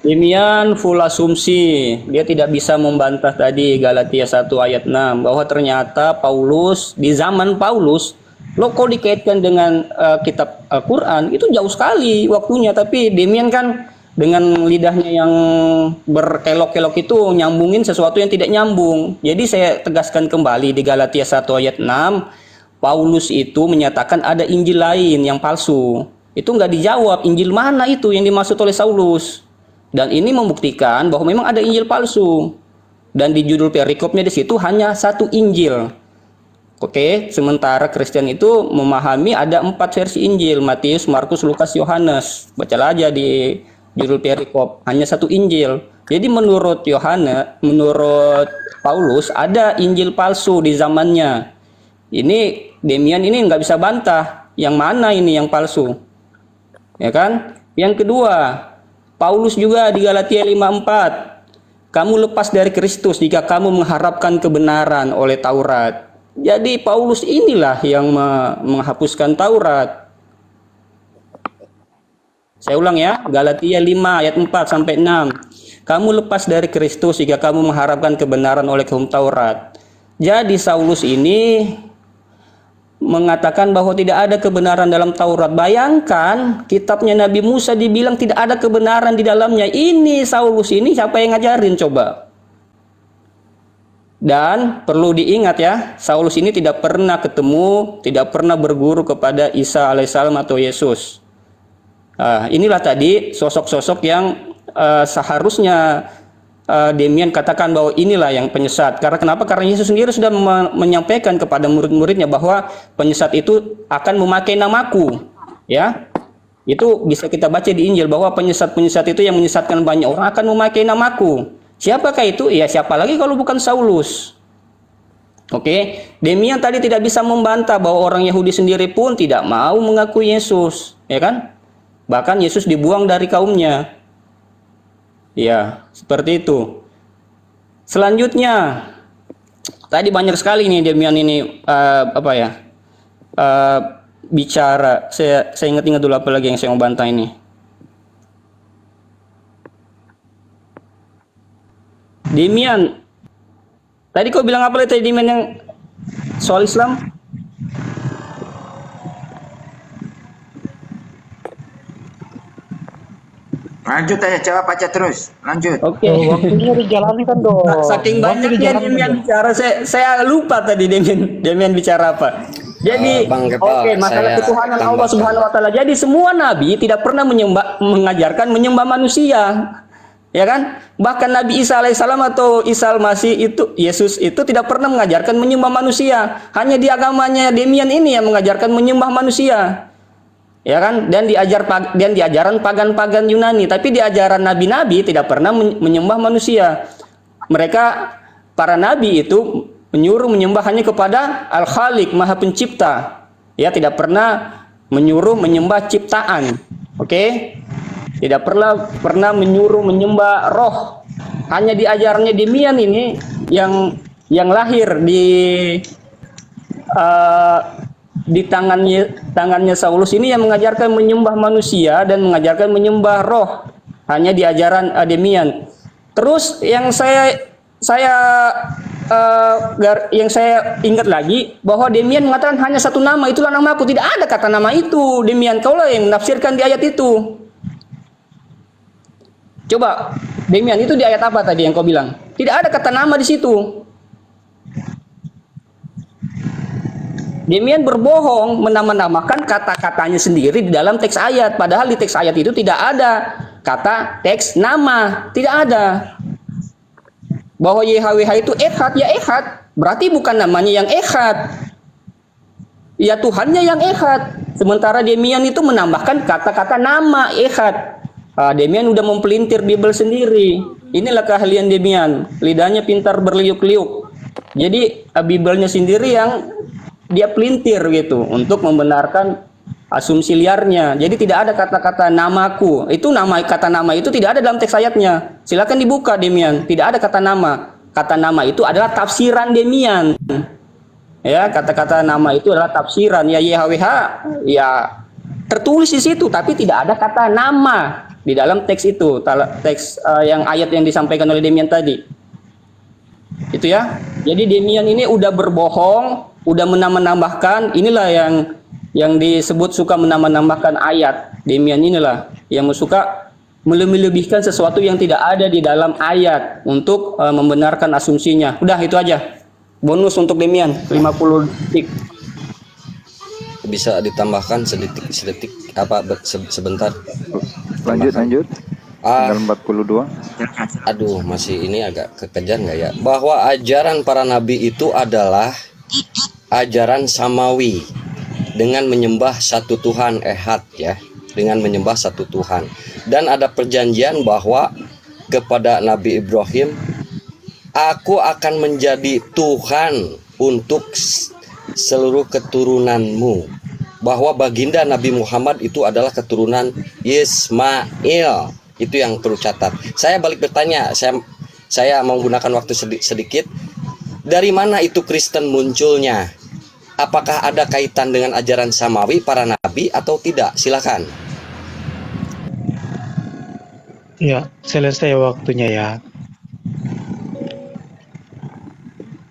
Demian full asumsi, dia tidak bisa membantah tadi Galatia 1 ayat 6 bahwa ternyata Paulus di zaman Paulus Lo kok dikaitkan dengan kitab Al-Quran itu jauh sekali waktunya, tapi Demian kan dengan lidahnya yang berkelok-kelok itu nyambungin sesuatu yang tidak nyambung. Jadi saya tegaskan kembali di Galatia 1 ayat 6, Paulus itu menyatakan ada Injil lain yang palsu. Itu nggak dijawab, Injil mana itu yang dimaksud oleh Saulus. Dan ini membuktikan bahwa memang ada Injil palsu. Dan di judul perikopnya di situ hanya satu Injil. Oke, sementara Kristen itu memahami ada 4 versi Injil, Matius, Markus, Lukas, Yohanes. Bacalah aja di judul perikop, hanya satu Injil. Jadi menurut Paulus ada Injil palsu di zamannya. Ini Demian ini nggak bisa bantah yang mana ini yang palsu. Ya kan? Yang kedua, Paulus juga di Galatia 5:4. Kamu lepas dari Kristus jika kamu mengharapkan kebenaran oleh Taurat. Jadi Paulus inilah yang menghapuskan Taurat. Saya ulang ya, Galatia 5 ayat 4 sampai 6. Kamu lepas dari Kristus jika kamu mengharapkan kebenaran oleh hukum Taurat. Jadi Saulus ini mengatakan bahwa tidak ada kebenaran dalam Taurat. Bayangkan kitabnya Nabi Musa dibilang tidak ada kebenaran di dalamnya. Ini Saulus ini siapa yang ngajarin coba? Dan perlu diingat ya, Saulus ini tidak pernah ketemu, tidak pernah berguru kepada Isa alaihissalam atau Yesus. Inilah tadi sosok-sosok yang seharusnya Demian katakan bahwa inilah yang penyesat. Karena kenapa? Karena Yesus sendiri sudah menyampaikan kepada murid-muridnya bahwa penyesat itu akan memakai namaku. Ya, itu bisa kita baca di Injil bahwa penyesat-penyesat itu yang menyesatkan banyak orang akan memakai namaku. Siapakah itu? Ya siapa lagi kalau bukan Saulus. Oke, Demian tadi tidak bisa membantah bahwa orang Yahudi sendiri pun tidak mau mengakui Yesus, ya kan? Bahkan Yesus dibuang dari kaumnya. Ya, seperti itu. Selanjutnya, tadi banyak sekali nih Demian ini bicara. Saya ingat-ingat dulu apa lagi yang saya mau bantah ini. Demian, tadi kau bilang apa tadi Demian yang soal Islam? Lanjut aja, jawab aja terus. Lanjut. Oke. Waktunya dijalani kan dong. Saking banyaknya Demian bicara, saya lupa tadi Demian bicara apa. Jadi, masalah ketuhanan Allah Subhanahu Wa Taala. Jadi semua nabi tidak pernah mengajarkan menyembah manusia. Ya kan? Bahkan Nabi Isa alaihissalam atau Isa al-Masih itu, Yesus itu tidak pernah mengajarkan menyembah manusia. Hanya di agamanya Demian ini yang mengajarkan menyembah manusia. Ya kan? Dan di ajaran pagan-pagan Yunani, tapi di ajaran nabi-nabi tidak pernah menyembah manusia. Mereka para nabi itu menyuruh menyembah hanya kepada Al-Khaliq, Maha Pencipta. Ya, tidak pernah menyuruh menyembah ciptaan. Oke? Tidak pernah menyuruh menyembah roh. Hanya di ajarannya Demian ini yang lahir di tangannya Saulus ini yang mengajarkan menyembah manusia dan mengajarkan menyembah roh. Hanya di ajaran Demian. Terus yang saya ingat lagi bahwa Demian mengatakan hanya satu nama, itulah namaku. Tidak ada kata nama itu Demian. Kaulah yang menafsirkan di ayat itu. Coba, Demian itu di ayat apa tadi yang kau bilang? Tidak ada kata nama di situ. Demian berbohong menamakan kata-katanya sendiri di dalam teks ayat. Padahal di teks ayat itu tidak ada kata teks nama. Tidak ada. Bahwa YHWH itu Echad, ya Echad. Berarti bukan namanya yang Echad. Ya Tuhannya yang Echad. Sementara Demian itu menambahkan kata-kata nama Echad. Demian udah mempelintir Bible sendiri. Inilah keahlian Demian. Lidahnya pintar berliuk-liuk. Jadi Bible-nya sendiri yang dia pelintir gitu untuk membenarkan asumsi liarnya. Jadi tidak ada kata-kata namaku. Itu kata nama itu tidak ada dalam teks ayatnya. Silakan dibuka Demian. Tidak ada kata nama. Kata nama itu adalah tafsiran Demian. Ya, kata-kata nama itu adalah tafsiran. Ya YHWH ya tertulis di situ, tapi tidak ada kata nama di dalam teks itu, teks yang ayat yang disampaikan oleh Demian tadi. Itu ya. Jadi Demian ini udah berbohong, udah menambahkan. Inilah yang disebut suka menambahkan ayat. Demian inilah yang suka melebihkan sesuatu yang tidak ada di dalam ayat untuk membenarkan asumsinya. Udah itu aja. Bonus untuk Demian 50 detik. Bisa ditambahkan sedetik apa sebentar. Lanjut. Ah, Tinggal 42. aduh, masih ini agak kekejar nggak ya? Bahwa ajaran para nabi itu adalah ajaran samawi dengan menyembah satu Tuhan Ehad ya, dengan menyembah satu Tuhan. Dan ada perjanjian bahwa kepada Nabi Ibrahim, aku akan menjadi Tuhan untuk seluruh keturunanmu. Bahwa baginda Nabi Muhammad itu adalah keturunan Ismail. Itu yang perlu catat. Saya balik bertanya, saya mau menggunakan waktu sedikit. Dari mana itu Kristen munculnya? Apakah ada kaitan dengan ajaran samawi para nabi atau tidak? Silakan. Ya, selesai waktunya ya.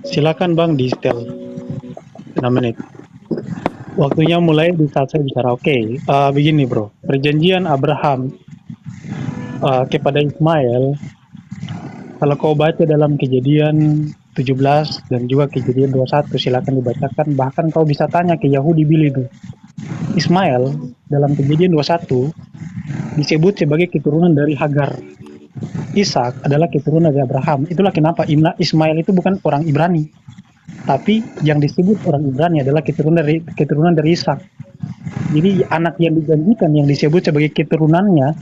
Silakan Bang di setel 6 menit. Waktunya mulai di saat saya bicara. Oke, begini bro. Perjanjian Abraham kepada Ismail, kalau kau baca dalam Kejadian 17 dan juga Kejadian 21, silakan dibacakan. Bahkan kau bisa tanya ke Yahudi bila itu. Ismail dalam Kejadian 21 disebut sebagai keturunan dari Hagar. Ishak adalah keturunan dari Abraham. Itulah kenapa Ismail itu bukan orang Ibrani, tapi yang disebut orang Ibrani adalah keturunan dari Ishak. Jadi anak yang dijanjikan yang disebut sebagai keturunannya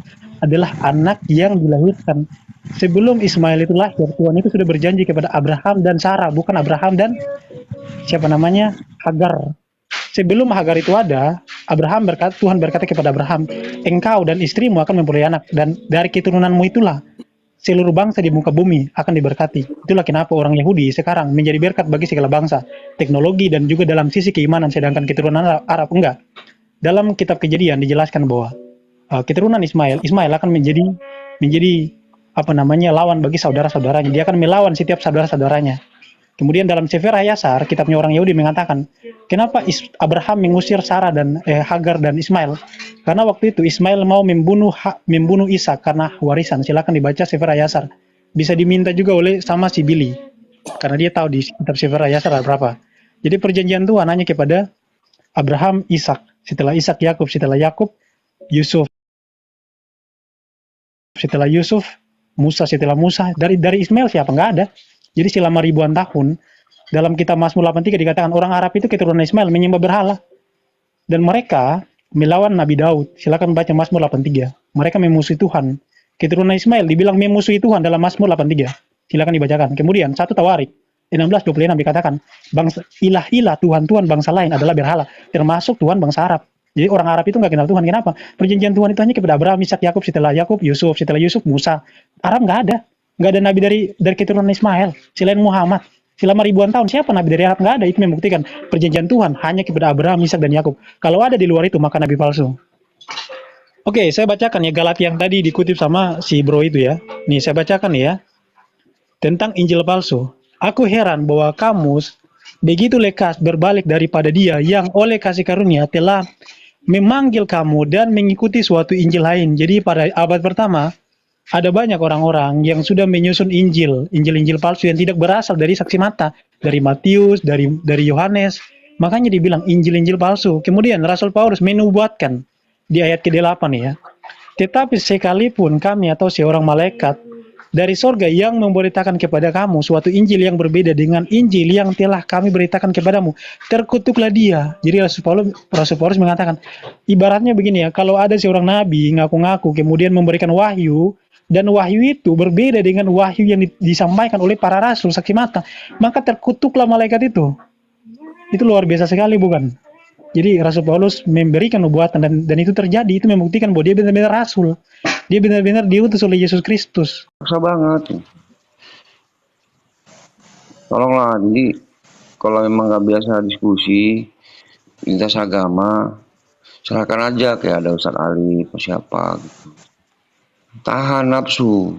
adalah anak yang dilahirkan sebelum Ismail itu lahir. Tuhan itu sudah berjanji kepada Abraham dan Sarah, bukan Abraham dan Hagar. Sebelum Hagar itu ada, Tuhan berkata kepada Abraham, engkau dan istrimu akan memperoleh anak, dan dari keturunanmu itulah seluruh bangsa di muka bumi akan diberkati. Itulah kenapa orang Yahudi sekarang menjadi berkat bagi segala bangsa, teknologi dan juga dalam sisi keimanan, sedangkan keturunan Arab enggak. Dalam kitab Kejadian dijelaskan bahwa keturunan Ismail akan menjadi lawan bagi saudara-saudaranya. Dia akan melawan setiap saudara-saudaranya. Kemudian dalam Sefer Hayasar, kitabnya orang Yahudi mengatakan, kenapa Abraham mengusir Sarah dan Hagar dan Ismail? Karena waktu itu Ismail mau membunuh Ishak karena warisan. Silakan dibaca Sefer Hayasar. Bisa diminta juga oleh sama si Billy, karena dia tahu di kitab Sefer Hayasar ada berapa. Jadi perjanjian Tuhan hanya kepada Abraham, Ishak, setelah Ishak Yakub, setelah Yakub Yusuf, setelah Yusuf Musa, setelah Musa. Dari Ismail siapa? Nggak ada. Jadi selama ribuan tahun dalam kitab Mazmur 83 dikatakan orang Arab itu keturunan Ismail menyembah berhala dan mereka melawan Nabi Daud. Silakan baca Mazmur 83. Mereka memusuhi Tuhan. Keturunan Ismail dibilang memusuhi Tuhan dalam Mazmur 83. Silakan dibacakan. Kemudian 1 Tawarik 16:26 dikatakan bangsa ilah Tuhan bangsa lain adalah berhala, termasuk Tuhan bangsa Arab. Jadi orang Arab itu nggak kenal Tuhan. Kenapa? Perjanjian Tuhan itu hanya kepada Abraham, Ishak, Yakub, setelah Yakub Yusuf, setelah Yusuf Musa. Arab nggak ada nabi dari keturunan Ismail selain Muhammad. Selama ribuan tahun siapa nabi dari Arab? Nggak ada. Itu membuktikan perjanjian Tuhan hanya kepada Abraham, Ishak, dan Yakub. Kalau ada di luar itu maka nabi palsu. Oke, saya bacakan ya Galatia yang tadi dikutip sama si bro itu ya. Nih saya bacakan ya tentang Injil palsu. Aku heran bahwa kamu begitu lekas berbalik daripada Dia yang oleh kasih karunia telah memanggil kamu dan mengikuti suatu Injil lain. Jadi pada abad pertama ada banyak orang-orang yang sudah menyusun Injil palsu yang tidak berasal dari saksi mata, dari Matius, dari Yohanes. Makanya dibilang Injil palsu. Kemudian Rasul Paulus menubuatkan di ayat ke-8 ya. Tetapi sekalipun kami atau seorang malaikat dari sorga yang memberitakan kepada kamu suatu Injil yang berbeda dengan Injil yang telah kami beritakan kepadamu, terkutuklah dia. Jadi Rasul Paulus mengatakan, ibaratnya begini ya, kalau ada seorang nabi ngaku-ngaku kemudian memberikan wahyu, dan wahyu itu berbeda dengan wahyu yang disampaikan oleh para rasul saksi mata, maka terkutuklah malaikat itu. Itu luar biasa sekali, bukan? Jadi Rasul Paulus memberikan nubuatan dan itu terjadi. Itu membuktikan bahwa dia benar-benar rasul. Dia benar-benar diutus oleh Yesus Kristus. Susah banget. Tolonglah, jadi kalau memang nggak biasa diskusi lintas agama, serahkan aja kayak ada Ustadz Ali atau siapa gitu. Tahan nafsu.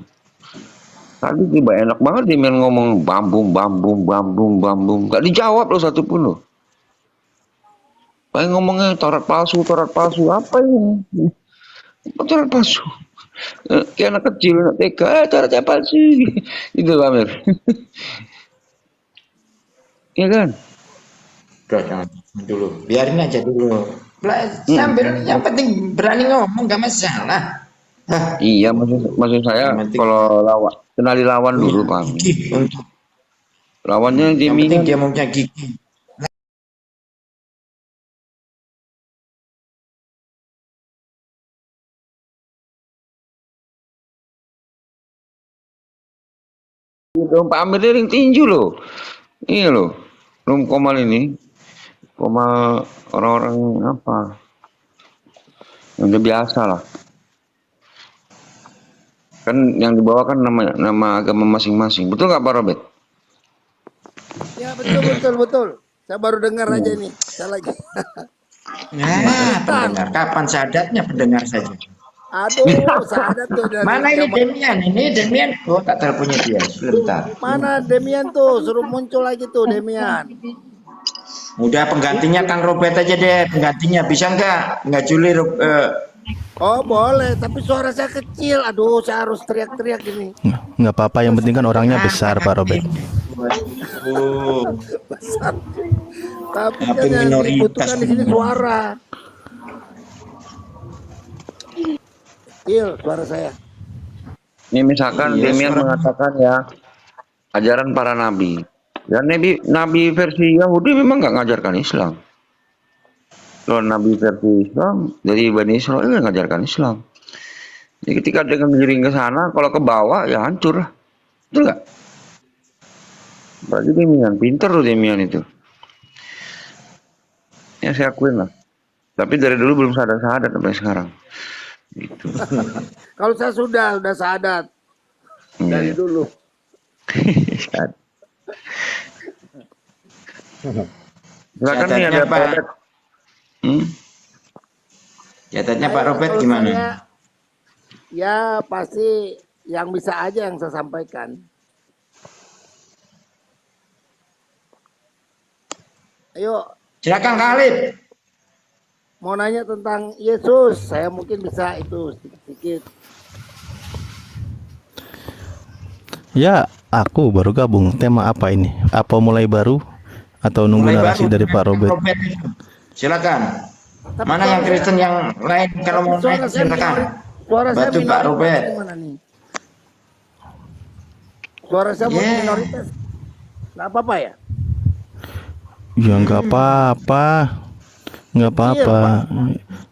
Tadi tiba enak banget dia main ngomong bambung, gak dijawab loh satu pun loh. Paling ngomongnya Taurat palsu, apa ini? Apa Taurat palsu? Kayak anak kecil, anak TK, Tauratnya palsu. Itu Amir. Iya kan? Udah, jangan dulu. Biarin aja dulu. Sambil yang penting berani ngomong gak masalah. Hah, Iya, maksud saya yang penting kalau kenali lawan punya dulu Pak. gigi untuk Lawannya yang penting Demian. dia punya gigi. Pak Amir dia ring tinju loh. Iya loh. Belum Komal ini. Komal orang-orang apa? Yang udah biasa lah. Kan yang dibawa kan nama agama masing-masing. Betul nggak Pak Robert? Ya betul. Saya baru dengar aja nih. Saya lagi. Nah, pendengar. Kapan sadatnya pendengar saja? Aduh, sadat tuh dari Mana ini zaman- Demian? Ini Demian. Oh, tak teleponnya dia. Sebentar. Mana Demian tuh? Suruh muncul lagi tuh Demian. Udah penggantinya Kang Robert aja deh. Penggantinya bisa nggak Juli? Oh boleh, tapi suara saya kecil. Aduh, saya harus teriak-teriak ini. Nggak apa-apa, yang penting kan orangnya besar Pak Robert. Oh, Besar. Tapi Apa kan yang minoritas dibutuhkan di sini suara. Kecil suara saya. Ini misalkan Iya, Demian suara- mengatakan ya ajaran para nabi. Dan nabi versi Yahudi memang nggak ngajarkan Islam. Kalau nabi versi Islam dari Bani Israel nggak ngajarkan Islam. Jadi ketika dia ngiring ke sana, kalau ke bawah ya hancur lah. Betul nggak? Berarti Demian pinter loh Demian itu. Ya saya akuin lah. Tapi dari dulu belum sadar sampai sekarang. Gitu. Kalau saya sudah sadat dari Iya. dulu. Silakan nih Catatnya, ada Pak. Robert. Catatnya Pak Robert Kalau gimana? saya, ya pasti yang bisa aja yang saya sampaikan. Ayo, Silakan Khalid. mau nanya tentang Yesus, saya mungkin bisa itu sedikit-sedikit. Ya, aku baru gabung. Tema apa ini? Apa mulai baru atau nunggu Mulai narasi baru dari Pak dengan Robert? itu. Silakan. Tapi Mana suara yang Kristen yang lain kalau mau suara naik saya silakan. suara saya Bantu Pak minoritas Robert. gimana nih? Suara saya buat Yeah. minoritas. Nggak apa-apa ya? Ya nggak apa-apa. Nggak apa-apa.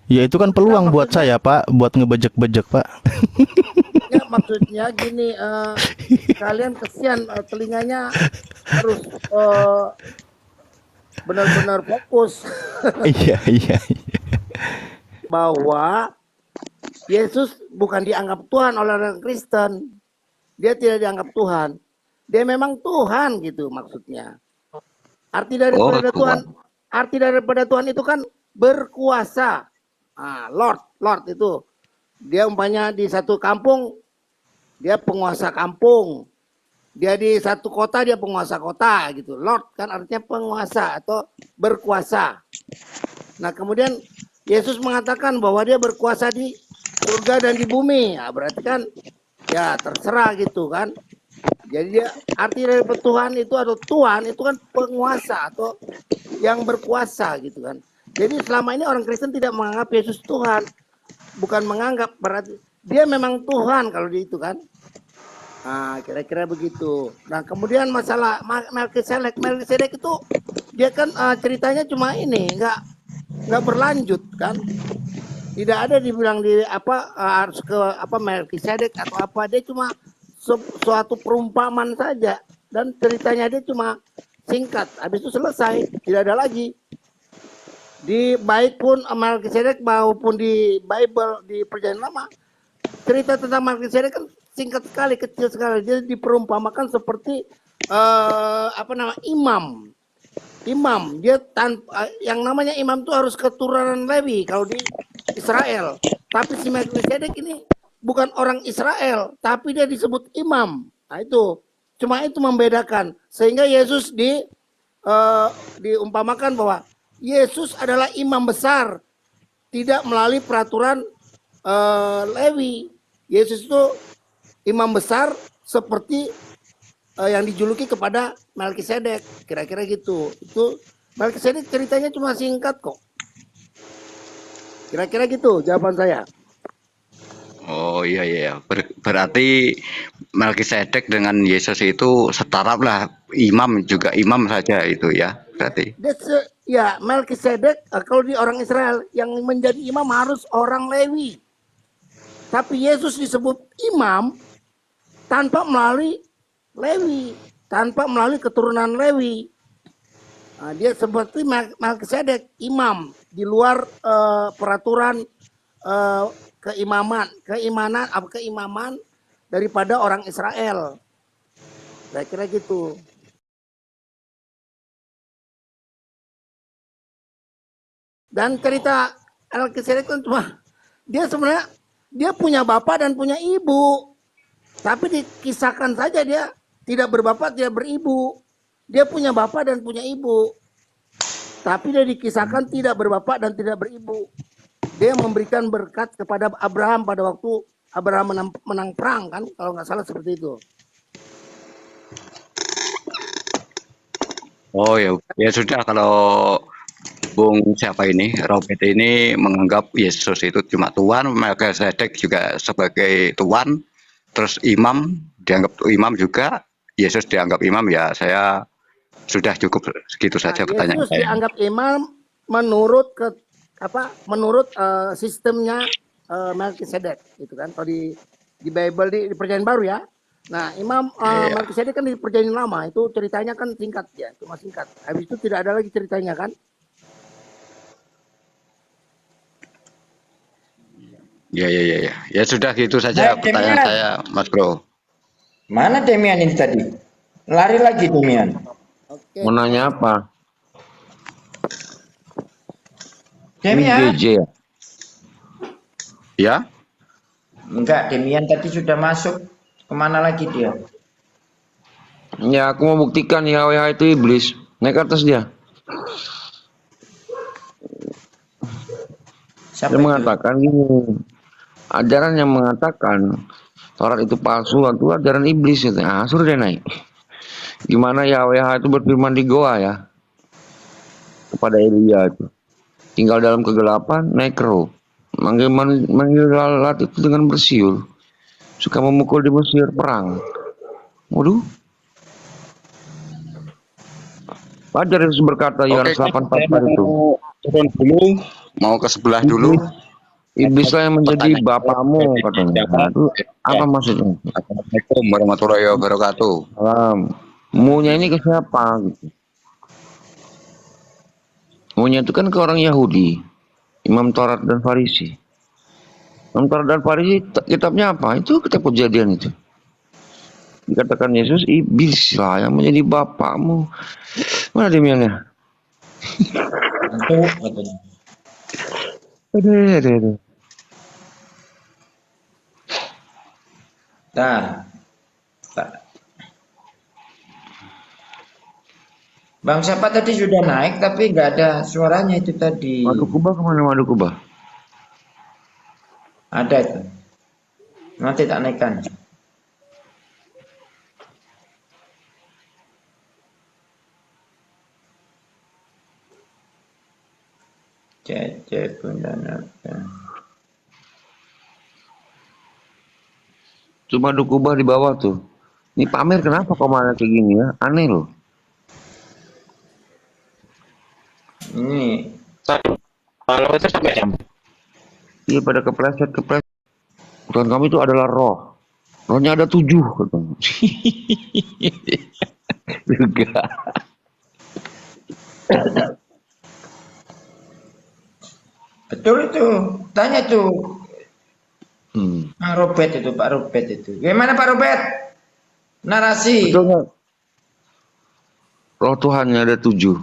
Ya itu kan peluang buat saya Pak, buat ngebejek-bejek Pak. Ya, maksudnya gini, kalian kesian telinganya harus benar-benar fokus Iya. bahwa Yesus bukan dianggap Tuhan oleh orang Kristen. Dia tidak dianggap Tuhan. Dia memang Tuhan gitu maksudnya. Arti daripada Tuhan. Tuhan itu kan berkuasa. Lord itu. Dia umpamanya di satu kampung, dia penguasa kampung. Dia di satu kota, dia penguasa kota gitu. Lord kan artinya penguasa atau berkuasa. Nah kemudian Yesus mengatakan bahwa dia berkuasa di surga dan di bumi. Nah, berarti kan ya terserah gitu kan. Jadi dia arti dari Tuhan itu atau Tuhan itu kan penguasa atau yang berkuasa gitu kan. Jadi selama ini orang Kristen tidak menganggap Yesus Tuhan. Bukan menganggap, berarti dia memang Tuhan kalau di itu kan. Nah, kira-kira begitu. Nah, kemudian masalah Melkisedek itu dia kan ceritanya cuma ini, nggak berlanjut kan. Tidak ada dibilang di harus ke Melkisedek atau apa, dia cuma suatu perumpamaan saja dan ceritanya dia cuma singkat. Habis itu selesai, tidak ada lagi. Di baik pun Melkisedek maupun di Bible di Perjanjian Lama, cerita tentang Melkisedek kan singkat sekali, kecil sekali. Dia diperumpamakan seperti imam. Imam, dia yang namanya imam itu harus keturunan Lewi kalau di Israel. Tapi si Melkisedek ini bukan orang Israel, tapi dia disebut imam. Nah, itu cuma itu membedakan sehingga Yesus diumpamakan bahwa Yesus adalah imam besar, tidak melalui peraturan Lewi. Yesus itu imam besar seperti yang dijuluki kepada Melkisedek, kira-kira gitu. Itu Melkisedek ceritanya cuma singkat kok. Kira-kira gitu jawaban saya. Oh iya iya. Berarti Melkisedek dengan Yesus itu setara lah, imam juga imam saja itu ya berarti. Ya, Melkisedek kalau di orang Israel yang menjadi imam harus orang Lewi. Tapi Yesus disebut imam tanpa melalui Lewi, tanpa melalui keturunan Lewi. Nah, dia seperti Melkisedek, imam di luar peraturan keimaman daripada orang Israel. Saya kira gitu. Dan cerita Melkisedek kan cuma dia sebenarnya dia punya bapak dan punya ibu. Tapi dikisahkan saja dia tidak berbapak, tidak beribu. Dia punya bapak dan punya ibu. Tapi dia dikisahkan tidak berbapak dan tidak beribu. Dia memberikan berkat kepada Abraham pada waktu Abraham menang perang kan, kalau nggak salah seperti itu. Oh ya, ya sudah kalau Bung siapa ini, Robert ini menganggap Yesus itu cuma Tuhan, Melkisedek juga sebagai Tuhan, terus imam dianggap imam juga, Yesus dianggap imam, ya saya sudah cukup segitu saja pertanyaan Yesus saya. dianggap imam menurut sistemnya Melkisedek gitu kan. Kalau di Bible di Perjanjian Baru ya. Nah, Imam Melkisedek kan di Perjanjian Lama itu ceritanya kan singkat ya, cuma singkat. Habis itu tidak ada lagi ceritanya kan. Ya. Ya sudah gitu saja pertanyaan Demian. saya, Mas Bro. Mana Demian ini tadi? Lari lagi Demian. Mau nanya apa? Demian? IGJ ya? Ya? Enggak, Demian tadi sudah masuk. Kemana lagi dia? Ya, aku mau buktikan Yahweh itu iblis. Naik ke atas dia. Siapa Dia itu? mengatakan gini, ajaran yang mengatakan Taurat itu palsu, itu ajaran iblis. Ah, suruh dia naik. Gimana Yahweh itu berfirman di goa ya, kepada Elia itu. Tinggal dalam kegelapan, naik ke roh. Manggil lalat itu dengan bersiul. Suka memukul di Mesir perang. Waduh. Wajar Yesus berkata Yohanes 8:44 itu. Turun dulu, mau ke sebelah dulu. Iblislah yang menjadi bapakmu katanya. Itu apa maksudnya? Assalamualaikum warahmatullahi wabarakatuh. Salam. Munya ini ke siapa gitu? Munya itu kan ke orang Yahudi, Imam Taurat dan Farisi. Imam Taurat dan Farisi kitabnya apa? Itu kitab Kejadian itu. Dikatakan Yesus iblis lah yang menjadi bapakmu. Mana demiannya? Aduh. Nah, Bang siapa tadi sudah naik tapi nggak ada suaranya itu tadi. Madu Kuba kemana Madu Kuba? Ada itu. Nanti tak naikkan. Cecep Bunda Naka. Cuma Madu Kuba di bawah tuh. Ini pamer kenapa kok malah kayak gini ya? Aneh loh. Ini Kalau itu sampai jam. Iya pada kepleset. Tuhan kami itu adalah roh. Rohnya ada 7 katanya. Juga. betul itu. Tanya tuh. Pak Robert itu. Gimana Pak Robert? Narasi. Betul nggak? Roh Tuhannya ada 7.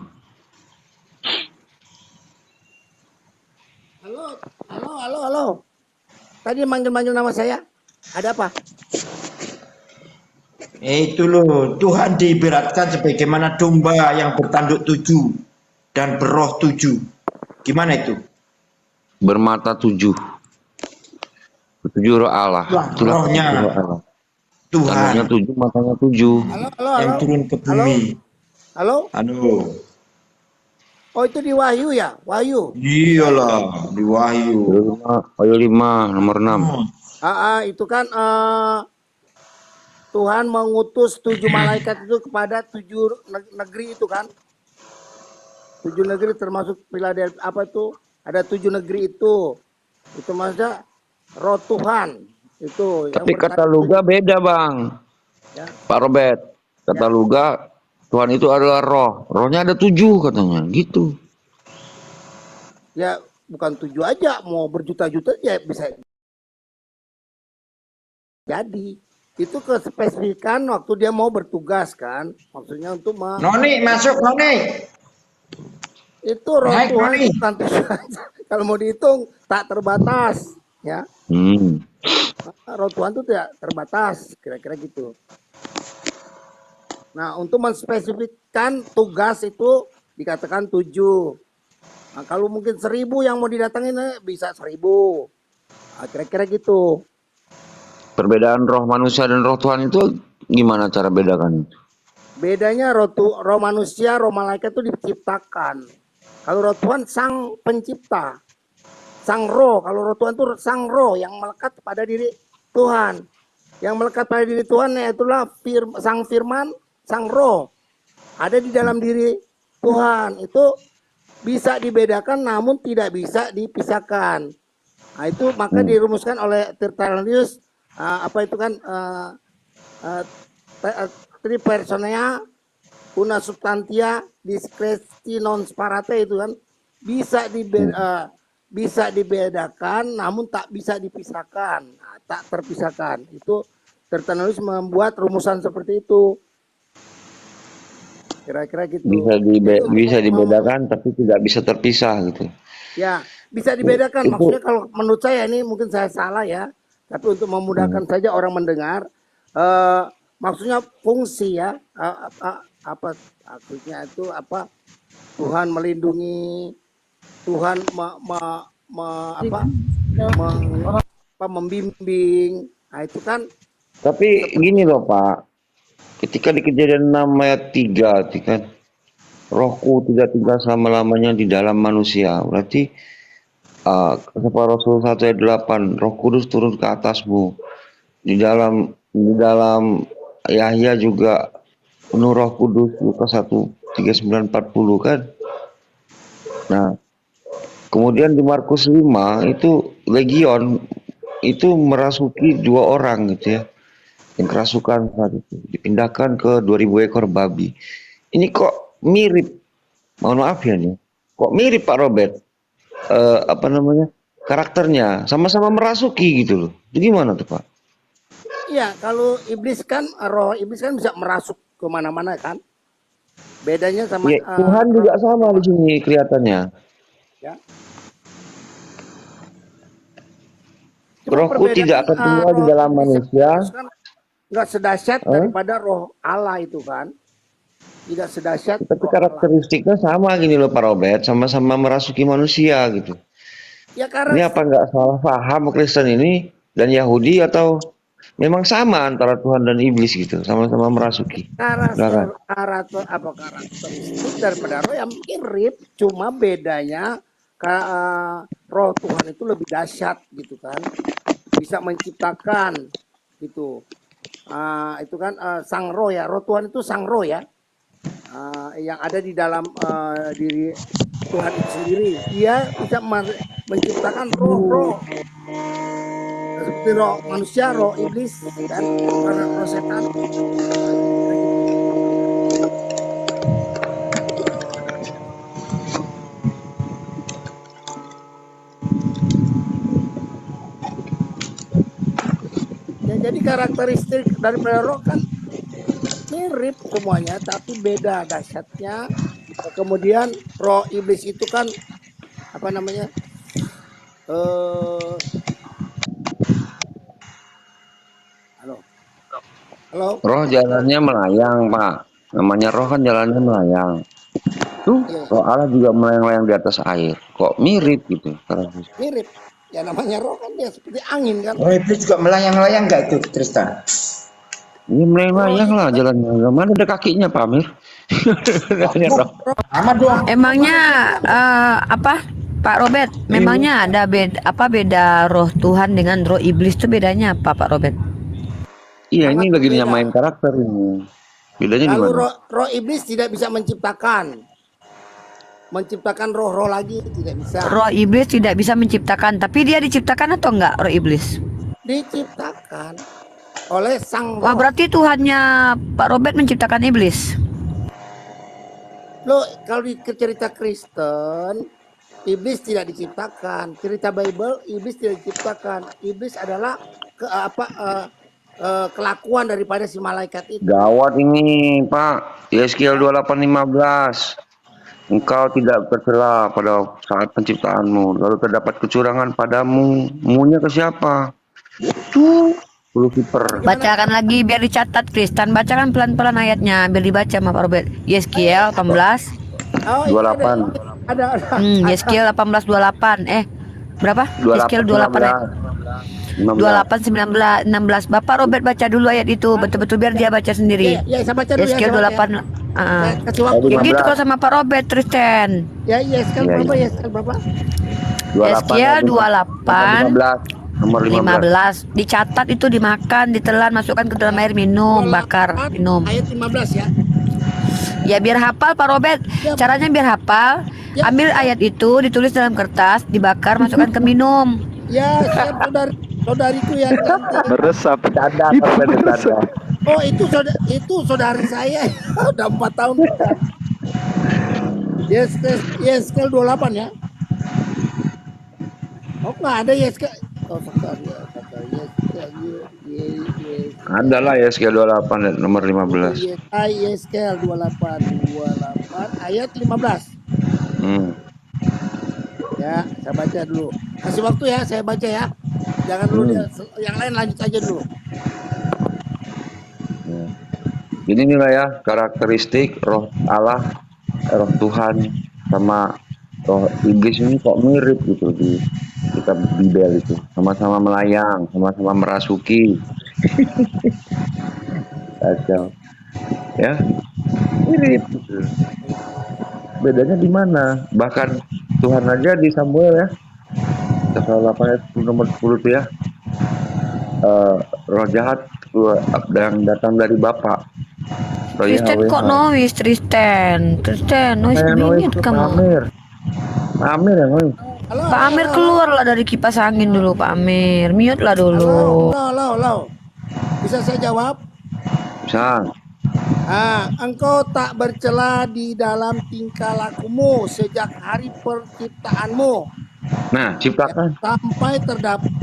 Halo. Tadi manggil nama saya. Ada apa? Itu loh, Tuhan diibaratkan sebagaimana domba yang bertanduk 7 dan beroh 7. Gimana itu? Bermata 7. 7 roh Allah. Itulah Rohnya roh Allah. Tuhan. Tanduknya 7, matanya 7. Yang turun ke bumi. Halo? Halo. Oh itu di Wahyu ya? Wahyu. Iyalah, di Wahyu. Wahyu 5 nomor 6. Itu kan Tuhan mengutus 7 malaikat itu kepada 7 negeri itu kan? 7 negeri termasuk Philadelphia apa itu? Ada 7 negeri itu. Itu maksudnya roh Tuhan itu. Tapi kata Luga beda bang, ya. Pak Robert. Kata Luga Tuhan itu adalah roh. Rohnya ada 7 katanya, gitu. Ya bukan 7 aja, mau berjuta-juta ya bisa jadi. Itu kespesifikan waktu dia mau bertugas kan, maksudnya untuk Noni masuk Noni. Itu roh Naik, Tuhan Noni. bukan 7 aja. Kalau mau dihitung tak terbatas ya. Roh Tuhan itu tidak terbatas, kira-kira gitu. Nah, untuk menspesifikkan tugas itu dikatakan 7. Nah, kalau mungkin 1000 yang mau didatangin bisa 1000. Nah, kira-kira gitu. Perbedaan roh manusia dan roh Tuhan itu gimana cara bedakan? Bedanya roh manusia, roh malaikat itu diciptakan. Kalau roh Tuhan sang pencipta. Sang roh, kalau roh Tuhan itu sang roh yang melekat pada diri Tuhan. Yang melekat pada diri Tuhan itulah sang firman, sang roh. Ada di dalam diri Tuhan. Itu bisa dibedakan namun tidak bisa dipisahkan. Nah, itu maka dirumuskan oleh Tertullius apa itu kan tripersonea una substantia discreti non separate itu kan bisa dibedakan namun tak bisa dipisahkan. Nah, tak terpisahkan. Itu Tertullius membuat rumusan seperti itu. Kira-kira gitu. Bisa dibedakan tapi tidak bisa terpisah gitu. Ya, bisa dibedakan. Maksudnya kalau menurut saya ini mungkin saya salah ya. Tapi untuk memudahkan saja orang mendengar, maksudnya fungsi ya, apa maksudnya itu apa? Tuhan melindungi, Tuhan membimbing. Nah, itu kan. Tapi gini loh Pak, ketika di Kejadian 6 ayat 3, kan, rohku tidak tinggal selama-lamanya di dalam manusia. Berarti kata Rasul 1 ayat 8, Roh Kudus turun ke atasmu. Di dalam Yahya juga penuh Roh Kudus, Lukas 1:39-40 kan. Nah, kemudian di Markus 5 itu legion itu merasuki 2 orang gitu ya. Yang kerasukan saat itu dipindahkan ke 2000 ekor babi. Ini kok mirip, mohon maaf ya nih, kok mirip Pak Robert, apa namanya, karakternya sama-sama merasuki gitu loh. Itu gimana tuh Pak? Iya, kalau iblis kan, roh iblis kan bisa merasuk kemana-mana kan. Bedanya sama Ya, Tuhan juga sama di sini kelihatannya. Ya. Rohku tidak akan tinggal di dalam manusia. Nggak sedahsyat daripada roh Allah itu kan. Tidak sedahsyat. Tapi karakteristiknya sama gini loh Pak Robert, sama-sama merasuki manusia gitu. Ya, karena ini apa nggak salah paham Kristen ini dan Yahudi atau memang sama antara Tuhan dan iblis gitu, sama-sama merasuki? Karakteristik daripada roh yang mirip, cuma bedanya roh Tuhan itu lebih dahsyat gitu kan, bisa menciptakan gitu. Itu kan sang roh ya, roh Tuhan itu sang roh ya, yang ada di dalam diri Tuhan itu sendiri. Dia bisa menciptakan roh-roh seperti roh manusia, roh iblis dan roh setan. Ya, jadi karakteristik dari roh kan mirip semuanya, tapi beda dahsyatnya. Kemudian roh iblis itu kan apa namanya? Halo. Halo. Roh jalannya melayang, Pak. Namanya roh kan jalannya melayang. Tuh, roh Allah juga melayang-layang di atas air. Kok mirip gitu? Mirip. Ya namanya roh kan dia seperti angin kan. Roh iblis juga melayang-layang nggak itu, Tristan? Ini melayang lah jalannya. Mana ada kakinya, Pak Amir? Emangnya apa Pak Robert? Memangnya ada beda roh Tuhan dengan roh iblis itu bedanya apa Pak Robert? Iya, ini lagi nyamain karakter ini. Bedanya Lalu gimana? roh iblis tidak bisa menciptakan roh-roh lagi, tidak bisa. Roh iblis tidak bisa menciptakan, tapi dia diciptakan atau enggak roh iblis? Diciptakan oleh sang roh. Wah, berarti Tuhannya Pak Robert menciptakan iblis. Loh, kalau di cerita Kristen, iblis tidak diciptakan. Cerita Bible, iblis tidak diciptakan. Iblis adalah kelakuan daripada si malaikat itu. Gawat ini, Pak. Yeskiel 28:15. Engkau tidak tercela pada saat penciptaanmu, lalu terdapat kecurangan padamu. Munya ke siapa? Tuh, Lucifer. Bacakan lagi biar dicatat Kristen. Bacakan pelan-pelan ayatnya biar dibaca sama Pak Robert. Yeskiel 18. 28. Ada. Yeskiel 18:28. Berapa? Yeskiel 28 ya? 28 19 16. Bapak Robert baca dulu ayat itu betul-betul biar dia baca sendiri. Ya, saya baca dulu ya. Yeskiel 28. Gitu kalau sama Pak Robert Tristan. Ya, Yeskiel berapa? Yeskiel berapa? Yeskiel 28 nomor 15. Dicatat itu, dimakan, ditelan, masukkan ke dalam air, minum, bakar, minum. Ayat 15 ya. Ya biar hafal Pak Robert. Caranya biar hafal, ambil ayat itu, ditulis dalam kertas, dibakar, masukkan ke minum. Ya, saya saudariku yang cantik. Meresap. Oh, itu saudari saya. Udah 4 tahun. Yeskiel 28 ya. Oh, nggak ada Yeskiel. Oh, Ada lah Yeskiel 28 nomor 15. Yeskiel 28 ayat 15. Ya, saya baca dulu. Kasih waktu ya, saya baca ya. Jangan dulu yang lain lanjut aja dulu. Jadi inilah ya karakteristik roh Allah, roh Tuhan sama roh iblis ini kok mirip gitu di kitab Bible itu. Sama-sama melayang, sama-sama merasuki. Kacau. Ya, mirip gitu. Bedanya di mana? Bahkan Tuhan aja di Samuel ya. Pasal 8 ayat nomor 10 tuh ya. Roh jahat yang datang dari Bapa. Tristan kok noise Tristan noise begini kamu. Amir yang noise. Pak Amir keluarlah dari kipas angin dulu Pak Amir, mute lah dulu. Halo. Bisa saya jawab? Bisa. Engkau tak bercela di dalam tingkah lakumu sejak hari penciptaanmu. Nah, ciptakan. Sampai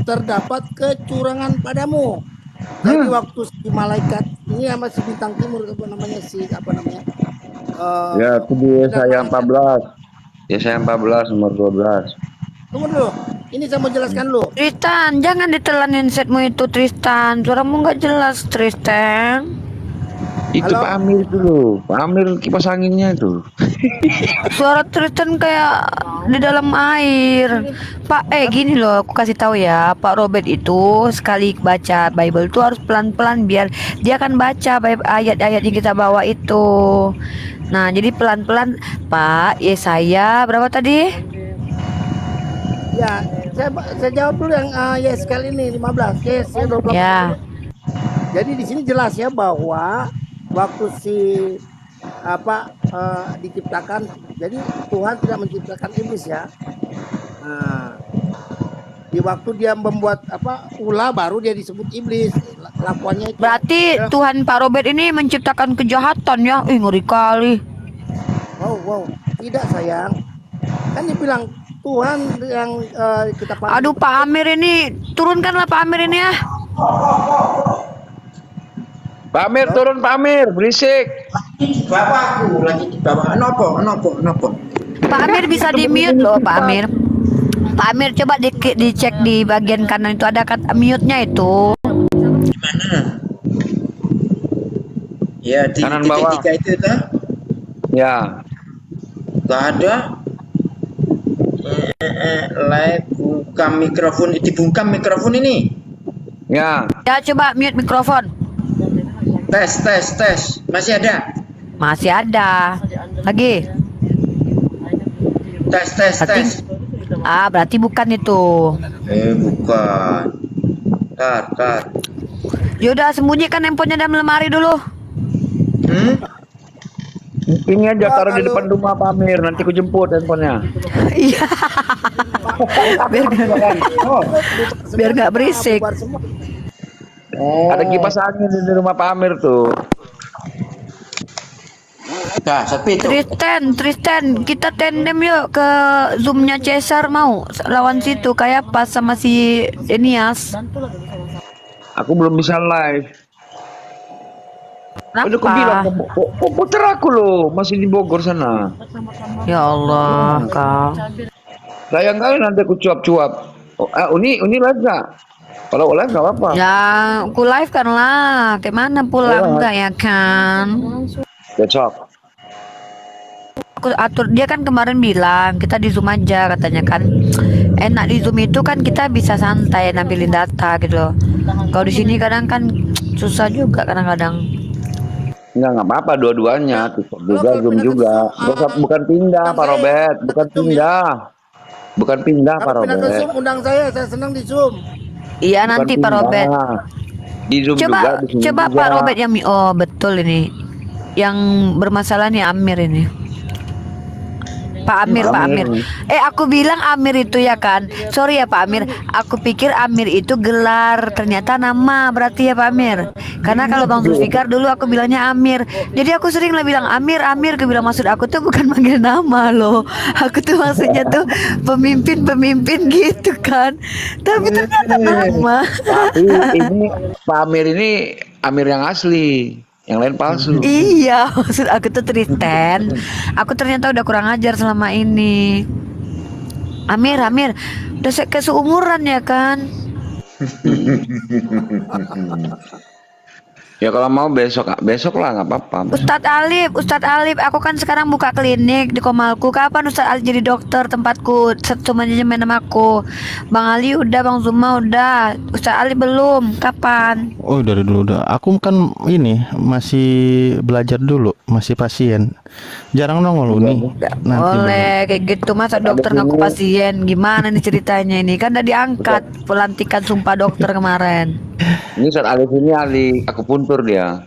terdapat kecurangan padamu. Jadi waktu si malaikat ini sama si bintang timur apa namanya? Ya, itu di Yesaya 14. Yesaya 14 nomor 12. Tunggu dulu. Ini saya mau jelaskan dulu. Tristan, jangan ditelanin setmu itu Tristan. Suaramu nggak jelas Tristan. Itu Pak Amir dulu. Pak Amir kipas anginnya itu. Suara Tristan kayak di dalam air. Pak, gini loh, aku kasih tahu ya, Pak Robert itu sekali baca Bible itu harus pelan-pelan biar dia akan baca ayat-ayat yang kita bawa itu. Nah, jadi pelan-pelan, Pak. Yesaya berapa tadi? Ya, saya jawab dulu yang Yeskiel ini 15. Yeskiel 20. Ya. Jadi di sini jelas ya bahwa waktu diciptakan, jadi Tuhan tidak menciptakan iblis ya. Di waktu dia membuat ulah baru dia disebut iblis. Lakuannya itu. Berarti Tuhan Pak Robert ini menciptakan kejahatan ya. Ngeri kali. Wow. Tidak sayang. Kan dibilang Tuhan yang kita panggil. Aduh Pak Amir ini, turunkanlah Pak Amir ini ya. Pak Amir turun, Pak Amir, berisik. Bapakku lagi di bawah. Nopo. Pak Amir bisa di mute loh Pak Amir. Pak Amir coba dicek di bagian kanan itu ada kata mute-nya itu. Gimana? Ya di Kanan TV bawah. 3 itu tuh Ya. nggak ada. Live buka mikrofon, dibungkam mikrofon ini. Ya. Ya coba mute mikrofon. Tes. Masih ada. Masih ada. Lagi. Tes. Ah, berarti bukan itu. Bukan. Tar. Yaudah sembunyikan handphonenya dalam lemari dulu. Ini aja taruh di depan rumah Pak Amir, nanti ku jemput handphonenya. Iya. biar nggak berisik. Ada kipas angin di rumah Pak Amir tuh. Nah, sepi itu. Tristan, kita tandem yuk ke zoomnya Cesar mau lawan situ kayak pas sama si Denias. Aku belum bisa live. Kenapa? Udah aku bilang, puter aku loh, masih di Bogor sana. Ya Allah, kau. Sayang kali nanti aku cuap-cuap. Uni live nggak? Kalau live nggak apa-apa. Ya, aku live kan lah. Kayak mana pulang enggak ya kan? Besok. Aku atur, dia kan kemarin bilang kita di Zoom aja katanya kan. Enak di Zoom itu kan kita bisa santai nampilin data gitu loh. Kalau di sini kadang kan susah juga kadang-kadang. Nggak apa-apa dua-duanya, TikTok juga, Zoom juga. Bukan pindah Pak Robert, bukan pindah Pak Kalau pindah ke Robert. Zoom undang saya senang di Zoom. Iya Bukan nanti Pak pindah. Robert. Di Zoom juga, di sini Coba juga. Pak Robert yang oh betul ini. Yang bermasalah nih Amir ini. Pak Amir. Aku bilang Amir itu ya kan. Sorry ya Pak Amir. Aku pikir Amir itu gelar, ternyata nama berarti ya Pak Amir. Karena kalau Bang Zulfikar dulu aku bilangnya Amir. Jadi aku sering lah bilang Amir. Aku bilang maksud aku tuh bukan manggil nama loh. Aku tuh maksudnya tuh pemimpin gitu kan. Tapi ternyata nama. Tapi ini Pak Amir ini Amir yang asli. Yang lain palsu. Iya, maksud aku tuh Tristan. Aku ternyata udah kurang ajar selama ini. Amir, udah seumuran ya kan? Ya kalau mau besok lah nggak apa-apa. Ustadz Alif, aku kan sekarang buka klinik di Komalku. Kapan Ustadz Alif jadi dokter tempatku? Cuma manajemen sama aku. Bang Ali udah, Bang Zuma udah. Ustadz Alif belum. Kapan? Oh dari dulu udah. Aku kan ini masih belajar dulu, masih pasien. Jarang nongol nih. Boleh kayak gitu masa dokter ngaku pasien? Gimana nih ceritanya ini? Kan udah diangkat pelantikan sumpah dokter kemarin. Ini Ustadz Alif ini ahli akupuntur dia.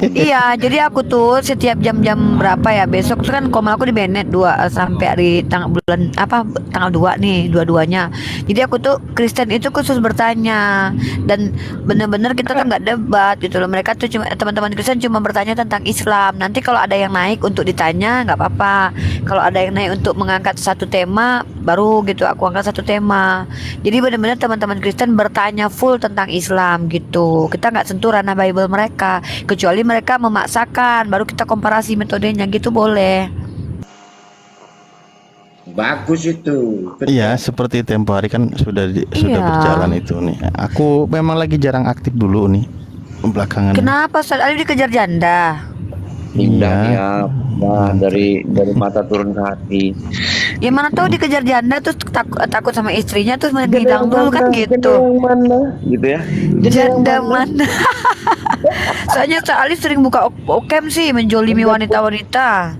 Iya, jadi aku tuh setiap jam-jam berapa ya besok tuh kan komal aku di Bennett 2 sampai hari tanggal 2 nih dua-duanya. Jadi aku tuh Kristen itu khusus bertanya dan bener-bener kita tuh nggak debat gitu loh. Mereka tuh cuma teman-teman Kristen cuma bertanya tentang Islam. Nanti kalau ada yang naik untuk ditanya nggak apa-apa. Kalau ada yang naik untuk mengangkat satu tema baru gitu aku angkat satu tema. Jadi bener-bener teman-teman Kristen bertanya full tentang Islam gitu. Kita nggak sentuh ranah Bible mereka. Kecuali mereka memaksakan, baru kita komparasi metodenya gitu boleh. Bagus itu. Iya, seperti tempo hari kan sudah berjalan itu nih. Aku memang lagi jarang aktif dulu nih belakangan. Kenapa Ustadz Ali dikejar janda? Pindah ya, dari mata turun ke hati. Ya mana tahu dikejar janda terus takut sama istrinya terus menghilang dulu kan gitu. Gitu ya. Janda mana? Soalnya Ustadz Ali sering buka okem sih menjolimi wanita-wanita.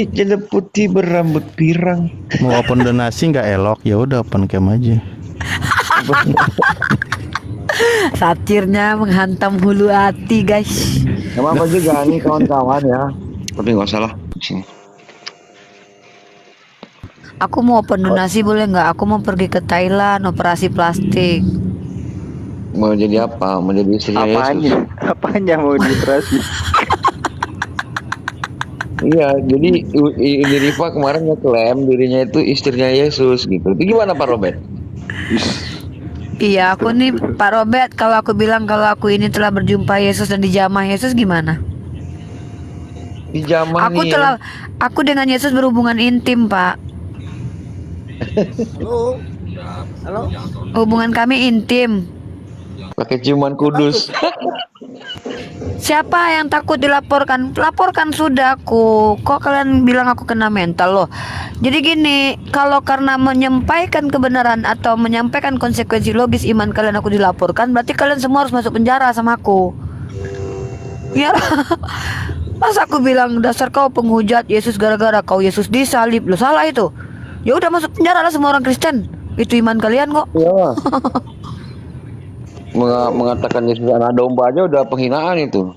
Janda putih berambut pirang. Mau open donasi nggak elok, ya udah open cam aja. Satirnya menghantam hulu hati guys. Gak apa-apa juga nih kawan-kawan ya. Tapi nggak usah lah di sini. Aku mau open donasi boleh nggak? Aku mau pergi ke Thailand operasi plastik. Mau jadi apa? Mau jadi istrinya Yesus? Apanya mau dioperasi? Iya, jadi ini Riva kemarin ngeklaim dirinya itu istrinya Yesus gitu. Itu gimana Pak Robert? Iya, aku nih Pak Robert, kalau aku bilang kalau aku ini telah berjumpa Yesus dan dijamah Yesus gimana? Dijamah Aku nih. aku dengan Yesus berhubungan intim, Pak. Halo. Hubungan kami intim. Pakai ciuman kudus. Siapa yang takut dilaporkan? Laporkan sudah aku. Kok kalian bilang aku kena mental loh? Jadi gini, kalau karena menyampaikan kebenaran atau menyampaikan konsekuensi logis iman kalian aku dilaporkan, berarti kalian semua harus masuk penjara sama aku. Ya, masa aku bilang dasar kau penghujat Yesus gara-gara kau Yesus disalib, lo salah itu. Ya udah masuk penjara lah semua orang Kristen. Itu iman kalian kok. Iya. Mengatakan Yesus anak domba aja udah penghinaan itu.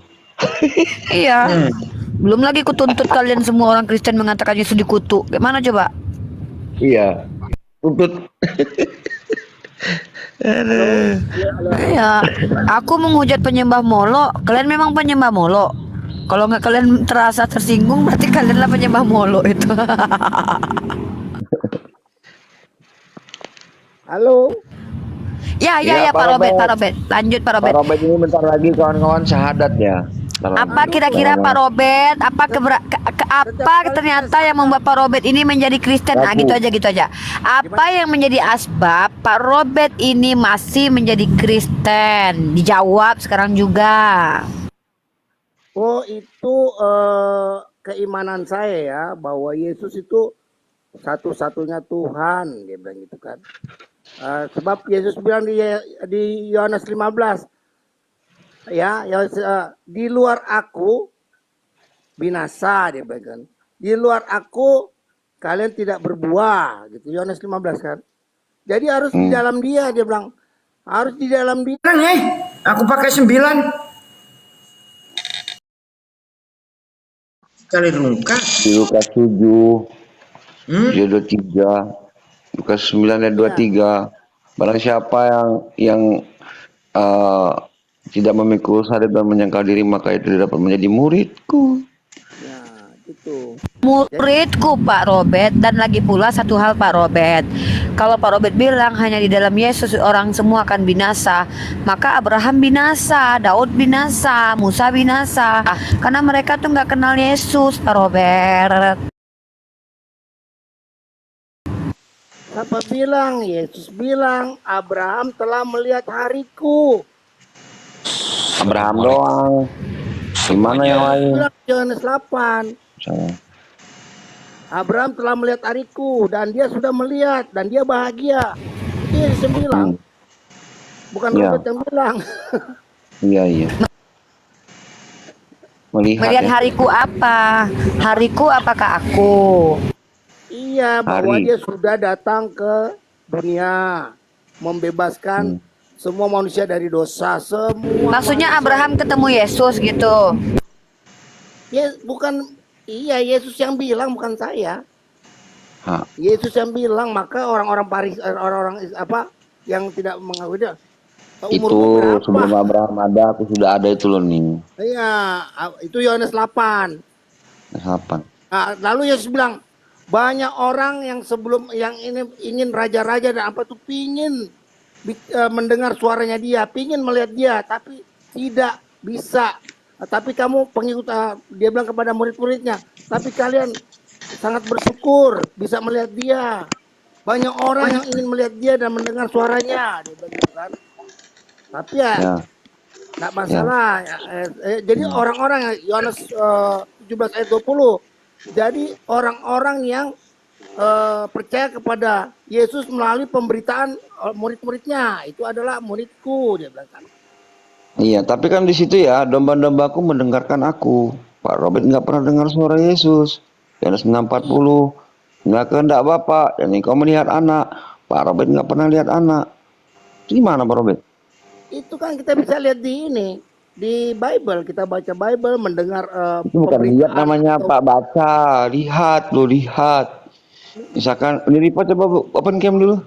Iya. Belum lagi kutuntut kalian semua orang Kristen mengatakan Yesus dikutuk. Gimana coba? Iya. Tuntut. Iya. Aku menghujat penyembah molo. Kalian memang penyembah molo. Kalau nggak kalian terasa tersinggung, berarti kalianlah penyembah molo itu. Halo. Ya, Iya, Pak Robert. Lanjut Pak Robert. Pak Robert ini bentar lagi kawan-kawan syahadat ya. Apa kira-kira Pak Robert? Apa ternyata yang membuat Pak Robert ini menjadi Kristen? Nah, gitu aja. Apa yang menjadi asbab Pak Robert ini masih menjadi Kristen? Dijawab sekarang juga. Oh, itu keimanan saya ya, bahwa Yesus itu satu-satunya Tuhan, dia bilang gitu kan. Sebab Yesus bilang di Yohanes 15, ya, di luar aku binasa, dia bilang kan. Di luar aku kalian tidak berbuah, gitu. Yohanes 15 kan. Jadi harus di dalam dia bilang. Harus di dalam dia. Aku pakai 9. Kali Lukas. Di Lukas 7, dia 23, Lukas 9 dan 23. Barang siapa yang tidak memikul salib dan menyangkal diri, maka itu tidak dapat menjadi muridku. Ya, gitu. Muridku Pak Robert. Dan lagi pula satu hal Pak Robert, kalau Pak Robert bilang hanya di dalam Yesus orang semua akan binasa, maka Abraham binasa, Daud binasa, Musa binasa, karena mereka tuh nggak kenal Yesus Pak Robert. Siapa bilang? Yesus bilang Abraham telah melihat hariku. Abraham doang. Gimana yang lain? Yohanes 8. Abraham telah melihat hariku dan dia sudah melihat dan dia bahagia. Itu Yesus bilang. Bukan Robert yang bilang. Iya. Melihat ya. hariku apa? Hariku apakah aku? Iya, bahwa dia sudah datang ke dunia membebaskan semua manusia dari dosa, semua. Maksudnya Abraham ketemu Yesus gitu. Ya, bukan. Iya, Yesus yang bilang, bukan saya. Yesus yang bilang, maka orang-orang orang-orang apa yang tidak mengakui dia. Itu sebelum Abraham ada, aku sudah ada itu loh nih. Iya, itu Yohanes 8. Nah, lalu Yesus bilang, banyak orang yang sebelum yang ini ingin raja-raja dan apa tuh pingin mendengar suaranya dia, pingin melihat dia, tapi tidak bisa. Tapi kamu pengikut, dia bilang kepada murid-muridnya, tapi kalian sangat bersyukur bisa melihat dia. Banyak orang yang ingin melihat dia dan mendengar suaranya, dia bilang gitu kan. Tapi ya nggak masalah. Jadi orang-orang Yohanes 17 ayat 20. Jadi orang-orang yang percaya kepada Yesus melalui pemberitaan murid-muridnya, itu adalah muridku, dia bilang kan. Iya, tapi kan di situ ya, domba-dombaku mendengarkan aku. Pak Robert nggak pernah dengar suara Yesus. Yohanes 6:40. Nggak kehendak Bapak dan engkau melihat anak. Pak Robert nggak pernah lihat anak. Itu gimana Pak Robert? Itu kan kita bisa lihat di ini, di Bible, kita baca Bible, mendengar itu bukan lihat namanya Pak, baca, lihat lo, lihat. Misalkan ini Ripa, coba open cam dulu.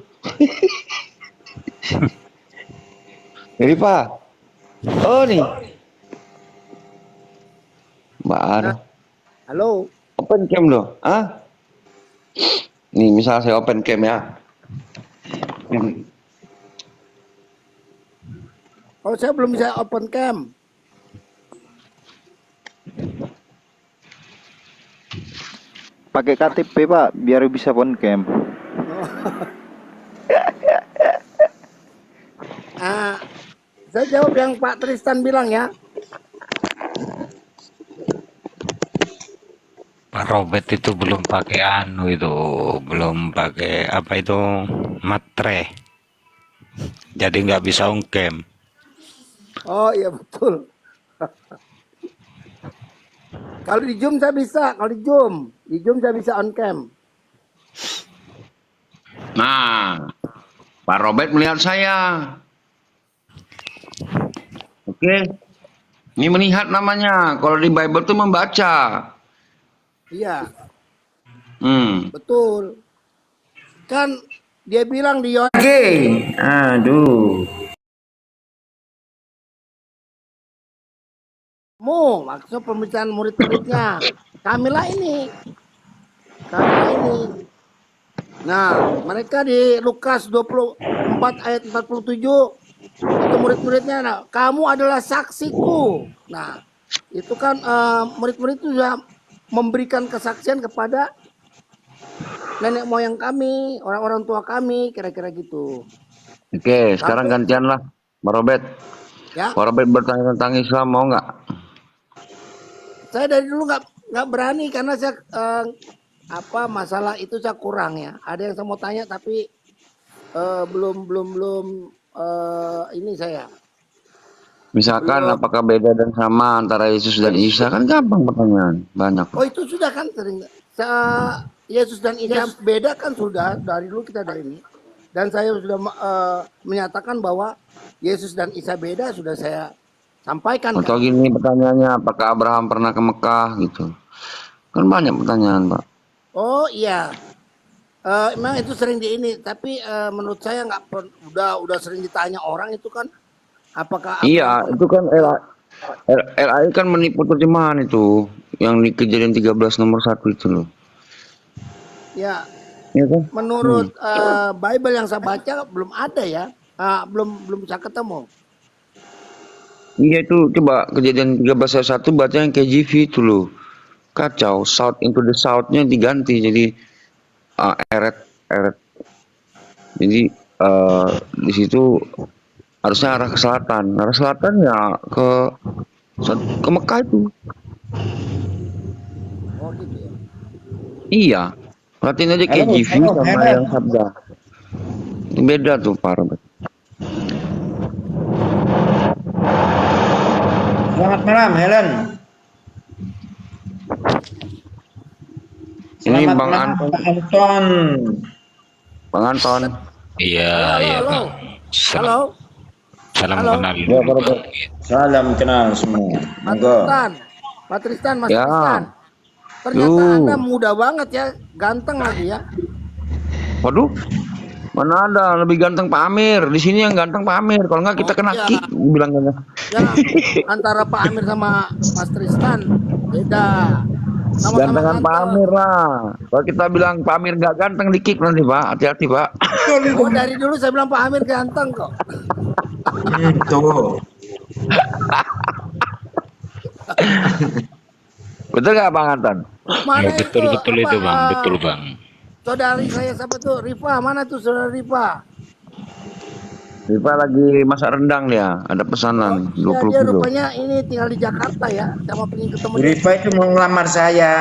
Ripa. Oh nih. Mbak Ara. Halo. Open cam lo, Nih misal saya open cam ya. Oh, saya belum bisa open cam. Pakai KTP Pak, biar bisa on cam. Saya jawab yang Pak Tristan bilang ya. Pak Robert itu belum pakai anu itu, belum pakai apa itu matre, jadi nggak bisa on cam. Oh iya betul. Kalau di Zoom saya bisa, kalau di Zoom saya bisa on cam. Nah, Pak Robert melihat saya. Oke. Ini melihat namanya. Kalau di Bible itu membaca. Iya, Hmm. betul. Kan dia bilang di Yohanes. Oke. Aduh. Maksud pembicaraan murid-muridnya. Kamilah ini. Nah, mereka di Lukas 24 ayat 47 itu murid-muridnya, nah, kamu adalah saksiku. Nah, itu kan murid-murid itu sudah memberikan kesaksian kepada nenek moyang kami, orang-orang tua kami, kira-kira gitu. Oke, sekarang gantian lah, Pak Robert. Ya. Pak Robert bertanya tentang Islam, mau nggak? Saya dari dulu nggak berani karena saya masalah itu saya kurang ya. Ada yang saya mau tanya tapi belum ini saya. Misalkan apakah beda dan sama antara Yesus dan Isa, kan gampang pertanyaan, banyak. Oh itu sudah kan sering. Yesus dan Isa beda kan sudah dari dulu kita dari ini. Dan saya sudah menyatakan bahwa Yesus dan Isa beda sudah saya sampaikan. Atau gini pertanyaannya, apakah Abraham pernah ke Mekah gitu? Kan banyak pertanyaan, Pak. Oh iya. Memang itu sering di ini, tapi menurut saya nggak udah sering ditanya orang itu kan apakah Iya, itu kan LAI kan menipu terjemahan itu yang di Kejadian 13 nomor 1 itu loh. ya Iya kan? menurut Bible yang saya baca belum ada ya. Belum bisa ketemu. Iya itu coba Kejadian 13 ayat 1 baca yang KJV itu loh. Kacau, south into the south-nya diganti jadi eret. Jadi di situ harusnya arah ke selatan. Arah selatan ya ke Mekah itu. Oh gitu ya. Iya. Perhatiin aja KJV sama yang sabda. Beda tuh Pak Robert. Selamat malam, Helen. Ini Selamat Bang malam, Anton. Pak Anton. Bang Anton. Iya, iya, Bang. Halo. Salam Halo. kenal. Ya, Pak Robert. Salam kenal semua. Monggo. Pak Tristan, Mas Ya. Tristan. Ternyata Anda muda banget ya, ganteng lagi ya. Waduh. Mana ada lebih ganteng Pak Amir. Di sini yang ganteng Pak Amir. Kalau nggak kita kena kick bilang kan. Ya, antara Pak Amir sama Mas Tristan beda. Gantengan Pak Amir lah. Kalau kita bilang Pak Amir nggak ganteng di kick nanti Pak. Hati-hati Pak. Oh dari dulu saya bilang Pak Amir ganteng kok. Tuh. Betul nggak Bang Anton? Mana Betul itu Bang, betul Bang. Saudari saya siapa tuh? Rifa, mana tuh saudara Rifa? Rifa lagi masak rendang dia. Ada pesanan 20 Dia kilo. rupanya ini tinggal di Jakarta ya. Sama pengen ketemu dia. Rifa itu mau ngelamar saya.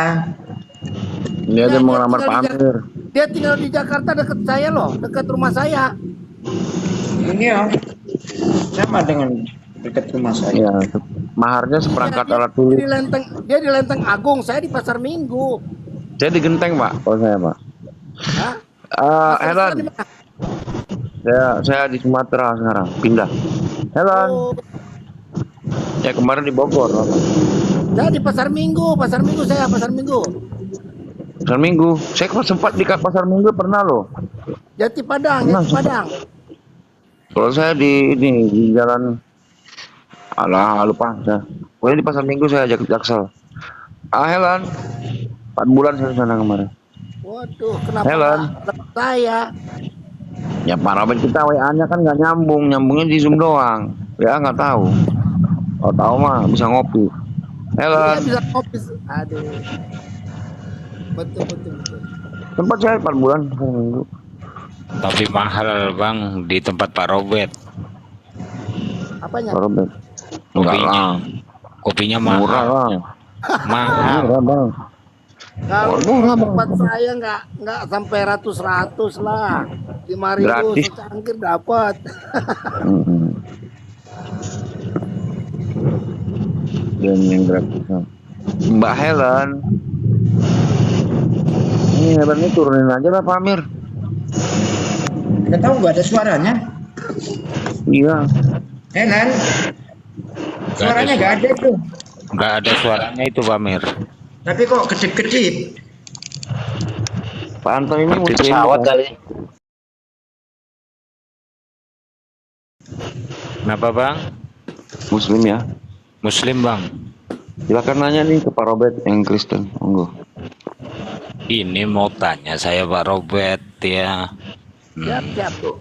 Ini aja mau ngelamar Pak Amir. Dia tinggal di Jakarta dekat saya loh, dekat rumah saya. Ini ya. Sama dengan dekat rumah saya. Ya, maharnya seperangkat alat tulis. Dia di Lenteng Agung, saya di Pasar Minggu. Saya di Genteng Pak, kalau saya Pak. Hah? Helen. Saya di Sumatera sekarang, pindah. Helen. Ya kemarin di Bogor. Saya di Pasar Minggu saya, Pasar Minggu. Pasar Minggu. Saya sempat di Pasar Minggu pernah loh. Jati Padang. Kalau saya di jalan lupa saya. Pokoknya di Pasar Minggu saya ajak Jaksel. Helen. 4 bulan saya di sana kemarin. Waduh, kenapa Helen. saya? Ya Pak Robert kita WA-nya kan nggak nyambungnya di Zoom doang. Ya nggak tahu. Kalau tahu mah bisa ngopi. Helen. Bisa kopi. Aduh. Betul. Tempat saya 4 bulan. Tapi mahal Bang di tempat Pak Robert. Apanya? Pak Robert. Enggak Kopinya. lah. Kopinya Murah mahal. lah. Mahal. Murah bang. Kalau Murah bang. tempat saya nggak sampai ratus lah. 5.000 Gratis. secangkir dapat. Dan yang gratis. Mbak Helen. Ini Helennya turunin aja lah Pak Amir. Nggak tahu nggak ada suaranya. Iya. Helen, suaranya nggak ada tuh. Nggak ada suaranya itu Pak Mir. Tapi kok kedip-kedip. Pak Anton ini Seperti muslim pesawat bukan? kali. Kenapa Bang? Muslim ya. Muslim Bang. Silakan nanya nih ke Pak Robert yang Kristen. Monggo. Ini mau tanya saya Pak Robert ya. Siap tuh.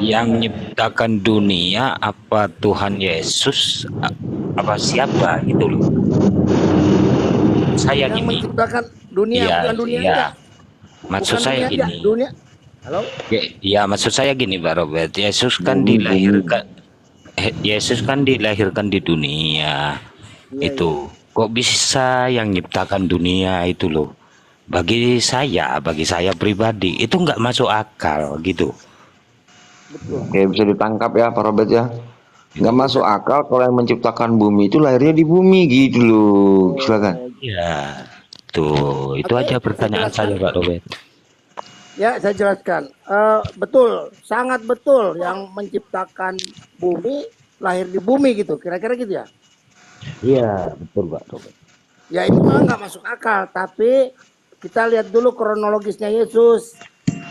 Yang menciptakan dunia apa Tuhan Yesus apa siapa gitu loh. Saya Yang gini. menciptakan dunia Iya, bukan dunia iya. aja. Maksud Bukan saya dunia aja, gini. dunia. Halo? Ya, maksud saya gini Pak Robert. Yesus kan dilahirkan di dunia. Itu kok bisa yang nyiptakan dunia itu loh. Bagi saya pribadi itu nggak masuk akal gitu. Oke, bisa ditangkap ya Pak Robert ya. Nggak masuk akal kalau yang menciptakan bumi itu lahirnya di bumi gitu loh. Silakan. Ya, tuh itu aja pertanyaan saya Pak Robert. Ya, saya jelaskan. Betul, sangat betul yang menciptakan bumi lahir di bumi gitu. Kira-kira gitu ya. Iya, betul Pak Robert. Ya itu memang nggak masuk akal. Tapi kita lihat dulu kronologisnya Yesus.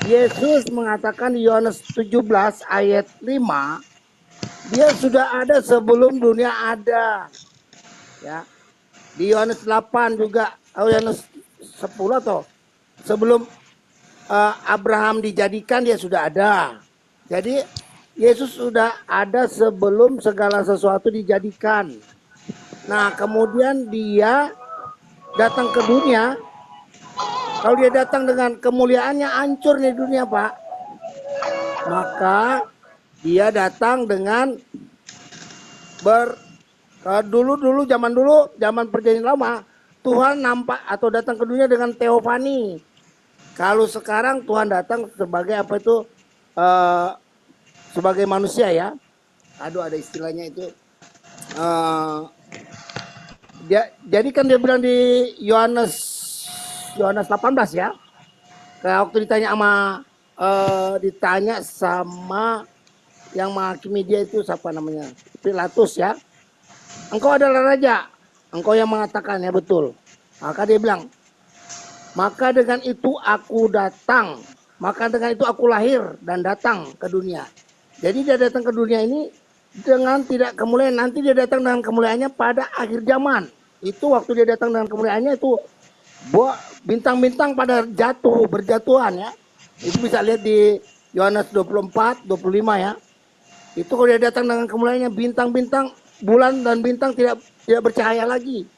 Yesus mengatakan di Yohanes 17 ayat 5, dia sudah ada sebelum dunia ada. Ya. Di Yohanes 8 juga, Yohanes 10 atau sebelum Abraham dijadikan dia sudah ada. Jadi Yesus sudah ada sebelum segala sesuatu dijadikan. Nah, kemudian dia datang ke dunia. Kalau dia datang dengan kemuliaannya, hancur nih dunia, Pak. Maka dia datang dengan zaman perjanjian lama, Tuhan nampak atau datang ke dunia dengan teofani. Kalau sekarang Tuhan datang sebagai apa itu? Sebagai manusia ya. Aduh, ada istilahnya itu. Jadi kan dia bilang di Yohanes 18 ya. Kayak waktu ditanya sama yang menghakimi dia itu siapa namanya? Pilatus ya. Engkau adalah raja. Engkau yang mengatakan ya betul. Maka dia bilang, maka dengan itu aku datang. Maka dengan itu aku lahir dan datang ke dunia. Jadi dia datang ke dunia ini dengan tidak kemuliaan. Nanti dia datang dengan kemuliaannya pada akhir zaman. Itu waktu dia datang dengan kemuliaannya itu bintang-bintang pada berjatuhan ya. Itu bisa lihat di Yohanes 24, 25 ya. Itu kalau dia datang dengan kemuliaannya, bintang-bintang, bulan dan bintang tidak bercahaya lagi.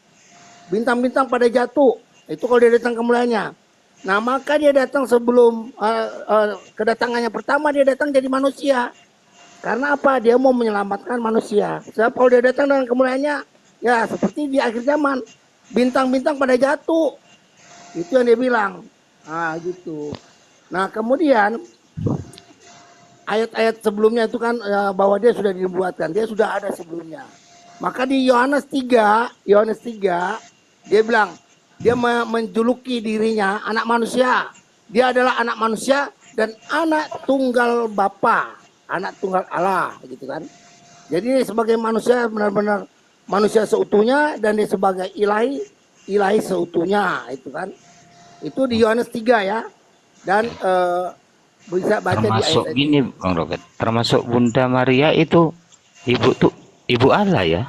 Bintang-bintang pada jatuh. Itu kalau dia datang kemuliaannya. Nah, maka dia datang sebelum kedatangannya pertama, dia datang jadi manusia. Karena apa? Dia mau menyelamatkan manusia. Sebab kalau dia datang dengan kemuliaannya, ya seperti di akhir zaman, bintang-bintang pada jatuh. Itu yang dia bilang. Nah, gitu. Nah, kemudian ayat-ayat sebelumnya itu kan bahwa dia sudah dibuatkan, dia sudah ada sebelumnya. Maka di Yohanes 3, dia bilang, dia menjuluki dirinya anak manusia. Dia adalah anak manusia dan anak tunggal Bapa, anak tunggal Allah, gitu kan. Jadi sebagai manusia benar-benar manusia seutuhnya dan dia sebagai ilahi seutuhnya, itu kan. Itu di Yohanes 3 ya. Dan bisa baca Termasuk di ayat gini Bang Robert, termasuk Bunda Maria itu ibu Allah ya.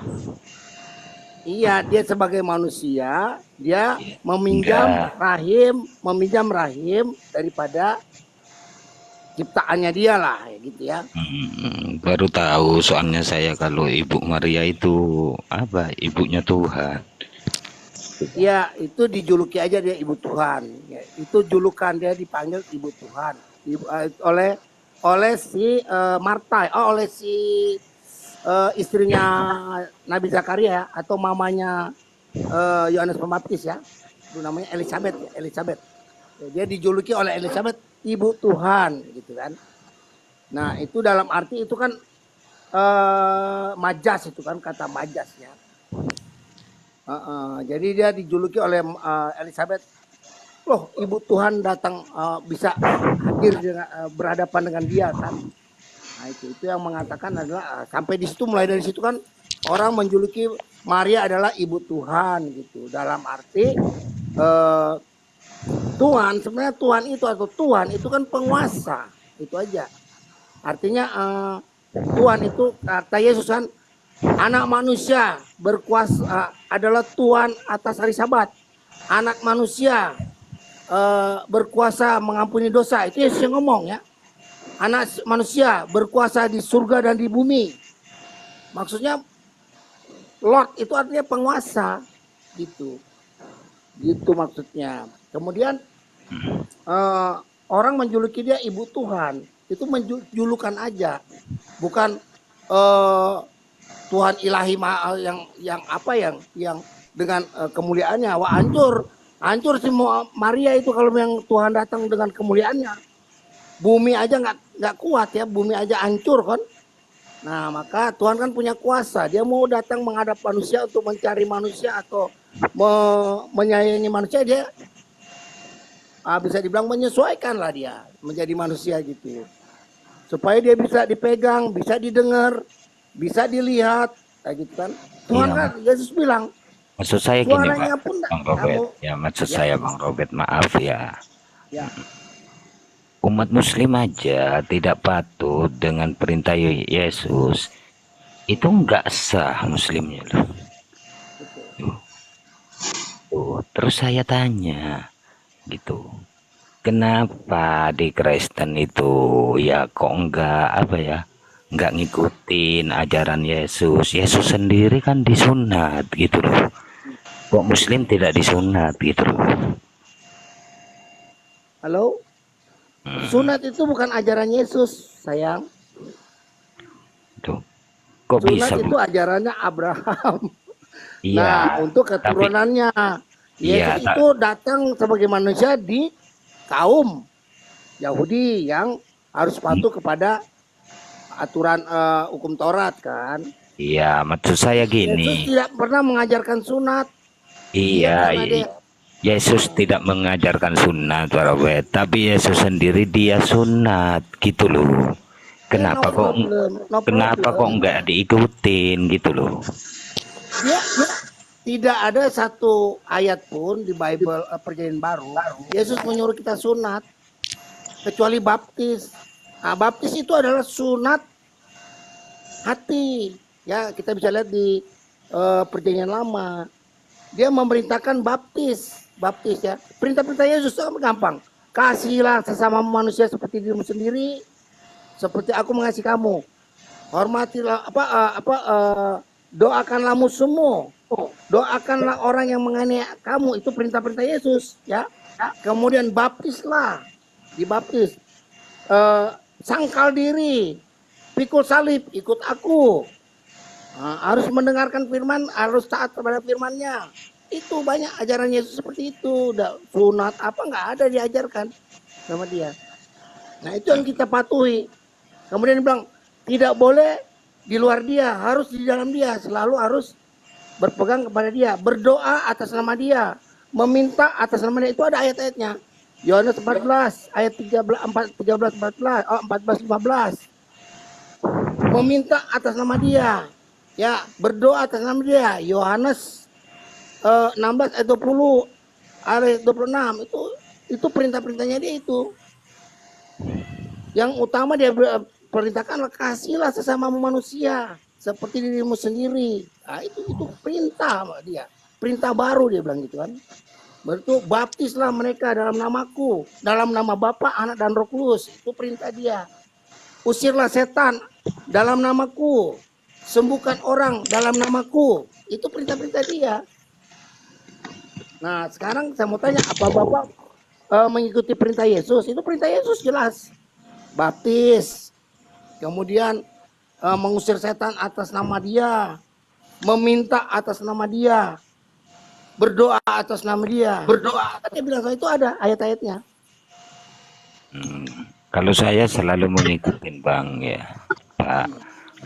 Iya, dia sebagai manusia, dia meminjam rahim daripada ciptaannya dia lah, gitu ya. Baru tahu soalnya saya kalau Ibu Maria itu apa? Ibunya Tuhan. Ya, itu dijuluki aja dia Ibu Tuhan. Ya, itu julukan dia, dipanggil Ibu Tuhan oleh si Marta, oleh si istrinya Nabi Zakaria atau mamanya Yohanes Pembaptis ya, itu namanya Elizabeth. Dia dijuluki oleh Elizabeth ibu Tuhan gitu kan. Nah itu dalam arti itu kan majas, itu kan kata majas ya. Jadi dia dijuluki oleh Elizabeth, loh ibu Tuhan datang bisa hadir berhadapan dengan dia kan. Nah itu yang mengatakan adalah sampai di situ, mulai dari situ kan orang menjuluki Maria adalah ibu Tuhan gitu. Dalam arti Tuhan, sebenarnya Tuhan itu atau Tuhan itu kan penguasa, itu aja. Artinya Tuhan itu kata Yesus kan, anak manusia berkuasa adalah Tuhan atas hari Sabat. Anak manusia berkuasa mengampuni dosa. Itu Yesus yang ngomong ya. Anak manusia berkuasa di surga dan di bumi. Maksudnya Lord itu artinya penguasa gitu. Gitu maksudnya. Kemudian orang menjuluki dia ibu Tuhan. Itu menjulukan aja. Bukan Tuhan ilahi yang apa yang dengan kemuliaannya. Wah hancur si Maria itu kalau yang Tuhan datang dengan kemuliaannya. Bumi aja nggak kuat ya, bumi aja hancur kan. Nah maka Tuhan kan punya kuasa, dia mau datang menghadap manusia untuk mencari manusia atau menyayangi manusia, dia bisa dibilang menyesuaikan lah dia menjadi manusia gitu, supaya dia bisa dipegang, bisa didengar, bisa dilihat kayak gitu kan. Tuhan kan Yesus bilang, maksud saya gini suaranya Pak, pun Bang Robert, maksud saya Bang Robert, maaf ya. Umat muslim aja tidak patuh dengan perintah Yesus, itu enggak sah muslimnya loh. Terus saya tanya gitu, kenapa di Kristen itu ya kok enggak enggak ngikutin ajaran Yesus? Yesus sendiri kan disunat gitu loh, kok muslim tidak disunat gitu loh. Halo? Sunat itu bukan ajaran Yesus, sayang. Tuh. Kok Sunat bisa itu ajarannya Abraham. Iya. Nah, untuk keturunannya. Yesus itu datang sebagai manusia di kaum Yahudi yang harus patuh kepada aturan hukum Taurat kan. Iya, maksud saya gini. Yesus tidak pernah mengajarkan sunat. Iya, Yesus tidak mengajarkan sunat, Robert, tapi Yesus sendiri dia sunat gitu loh. Kenapa kok nggak diikutin gitu loh? Ya, tidak ada satu ayat pun di Bible Perjanjian Baru Yesus menyuruh kita sunat, kecuali baptis. Nah, baptis itu adalah sunat hati. Ya, kita bisa lihat di Perjanjian Lama. Dia memerintahkan baptis ya. Perintah-perintah Yesus itu gampang. Kasihilah sesama manusia seperti dirimu sendiri, seperti aku mengasihi kamu. Hormatilah doakanlah musuhmu. Doakanlah orang yang menganiaya kamu. Itu perintah-perintah Yesus ya. Kemudian baptislah. Dibaptis. Sangkal diri. Pikul salib, ikut aku. Harus mendengarkan firman, harus taat kepada firman-Nya. Itu banyak ajaran Yesus seperti itu. Sunat apa nggak ada diajarkan sama dia. Nah itu yang kita patuhi. Kemudian dia bilang tidak boleh di luar dia, harus di dalam dia. Selalu harus berpegang kepada dia, berdoa atas nama dia, meminta atas nama dia. Itu ada ayat-ayatnya. Yohanes 14 ayat 14-15. Meminta atas nama dia, ya berdoa atas nama dia. Yohanes 16 ayat 20 ayat 26 itu perintah-perintahnya dia itu. Yang utama dia perintahkan, kasihlah sesama manusia seperti dirimu sendiri. Nah, itu perintah dia. Perintah baru dia bilang gitu kan. Berarti baptislah mereka dalam namaku, dalam nama Bapa, Anak dan Roh Kudus. Itu perintah dia. Usirlah setan dalam namaku, sembuhkan orang dalam namaku. Itu perintah-perintah dia. Nah sekarang saya mau tanya, apa Bapak mengikuti perintah Yesus? Itu perintah Yesus jelas. Baptis, kemudian mengusir setan atas nama dia, meminta atas nama dia, berdoa atas nama dia. Berdoa. Dia bilang itu ada ayat-ayatnya. Kalau saya selalu mengikuti Bang ya,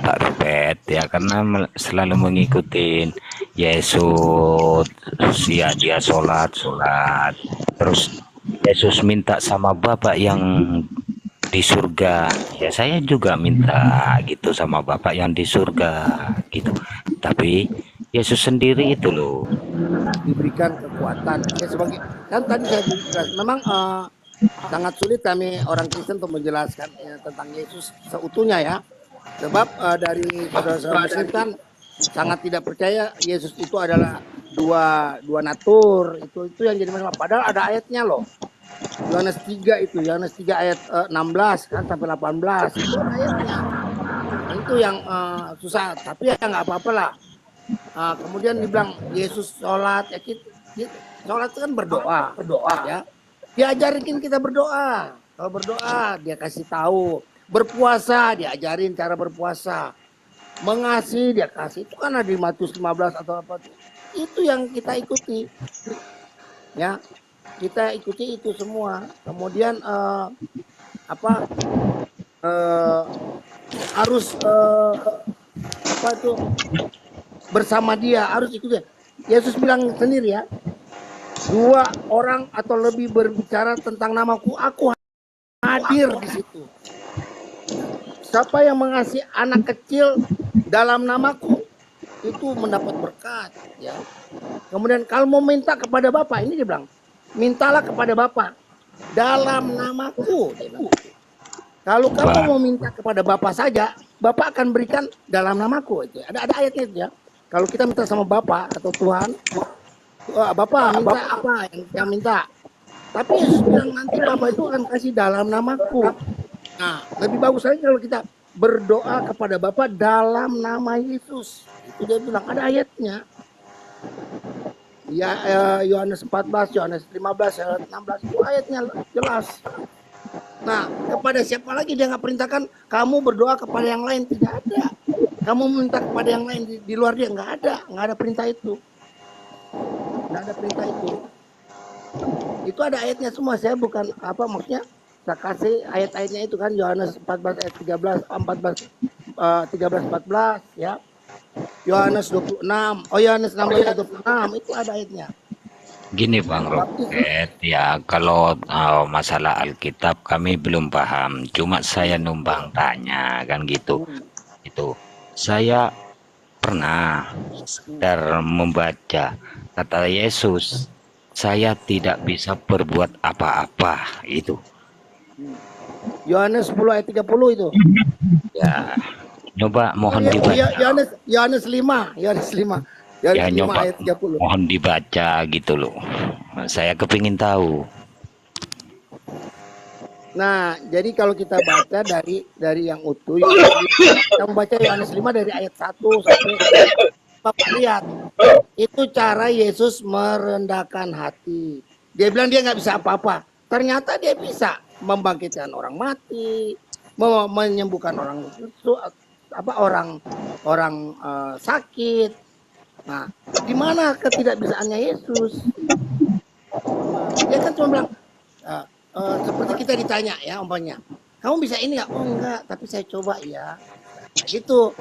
Pak Robert ya, karena selalu mengikuti Yesus ya, dia sholat, terus Yesus minta sama Bapak yang di surga, ya saya juga minta gitu sama Bapak yang di surga gitu. Tapi Yesus sendiri itu loh diberikan kekuatan ya, sebagai kan tadi saya bilang memang sangat sulit kami orang Kristen untuk menjelaskan ya, tentang Yesus seutuhnya ya, sebab dari saudara-saudara Muslim kan sangat tidak percaya Yesus itu adalah dua natur, itu yang jadi masalah. Padahal ada ayatnya loh, Yohanes 3 itu, Yohanes 3 ayat 16 kan sampai 18 itu ada ayatnya. Nah, itu yang susah, tapi ya nggak apa-apa lah. Kemudian dibilang Yesus sholat, ya sholat itu kan berdoa ya. Diajarin kita berdoa. Kalau berdoa dia kasih tahu. Berpuasa diajarin cara berpuasa. Mengasihi dia kasih. Itu kan ada di Matius 15 atau apa. Itu yang kita ikuti. Ya. Kita ikuti itu semua. Kemudian harus bersama dia, harus ikuti. Yesus bilang sendiri ya, 2 orang atau lebih berbicara tentang namaku, aku hadir di situ. Siapa yang mengasihi anak kecil dalam namaku itu mendapat berkat ya. Kemudian kalau mau minta kepada Bapa, ini dia bilang, mintalah kepada Bapa dalam namaku. Kalau kamu mau minta kepada Bapa saja, Bapa akan berikan dalam namaku. Itu ada ayatnya itu ya. Kalau kita minta sama Bapa atau Tuhan, Bapa minta apa yang minta. Tapi Yesus bilang nanti Bapa itu akan kasih dalam namaku. Nah, lebih bagus lagi kalau kita berdoa kepada Bapa dalam nama Yesus. Itu dia bilang ada ayatnya. Ya, Yohanes 14, Yohanes 15, Yohanes 16 itu ayatnya jelas. Nah, kepada siapa lagi dia nggak perintahkan kamu berdoa kepada yang lain, tidak ada. Kamu minta kepada yang lain di luar dia, nggak ada perintah itu. Nggak ada perintah itu. Itu ada ayatnya semua. Saya bukan apa maksudnya. Saya kasih ayat-ayatnya itu kan Yohanes 14 ayat 13 14 ya. Yohanes 26. Oh Yohanes 16 ayat 26 itu ada ayatnya. Gini Bang Robert ya, kalau masalah Alkitab kami belum paham. Cuma saya numpang tanya kan gitu. Itu saya pernah sekedar membaca kata Yesus, saya tidak bisa berbuat apa-apa itu. Yohanes 10 ayat 30 itu. Ya, coba mohon dibaca. Yohanes 5 Ya, nyoba ayat 30. mohon dibaca gitu loh. Saya kepingin tahu. Nah, jadi kalau kita baca dari yang utuh, kita membaca Yohanes 5 dari ayat 1 sampai Bapak lihat, itu cara Yesus merendahkan hati. Dia bilang dia nggak bisa apa-apa. Ternyata dia bisa membangkitkan orang mati, menyembuhkan orang sakit. Nah, di mana ketidakbisaannya Yesus? Dia kan cuma bilang, seperti kita ditanya ya umpamanya, kamu bisa ini nggak? Oh enggak, tapi saya coba ya. Nah, gitu.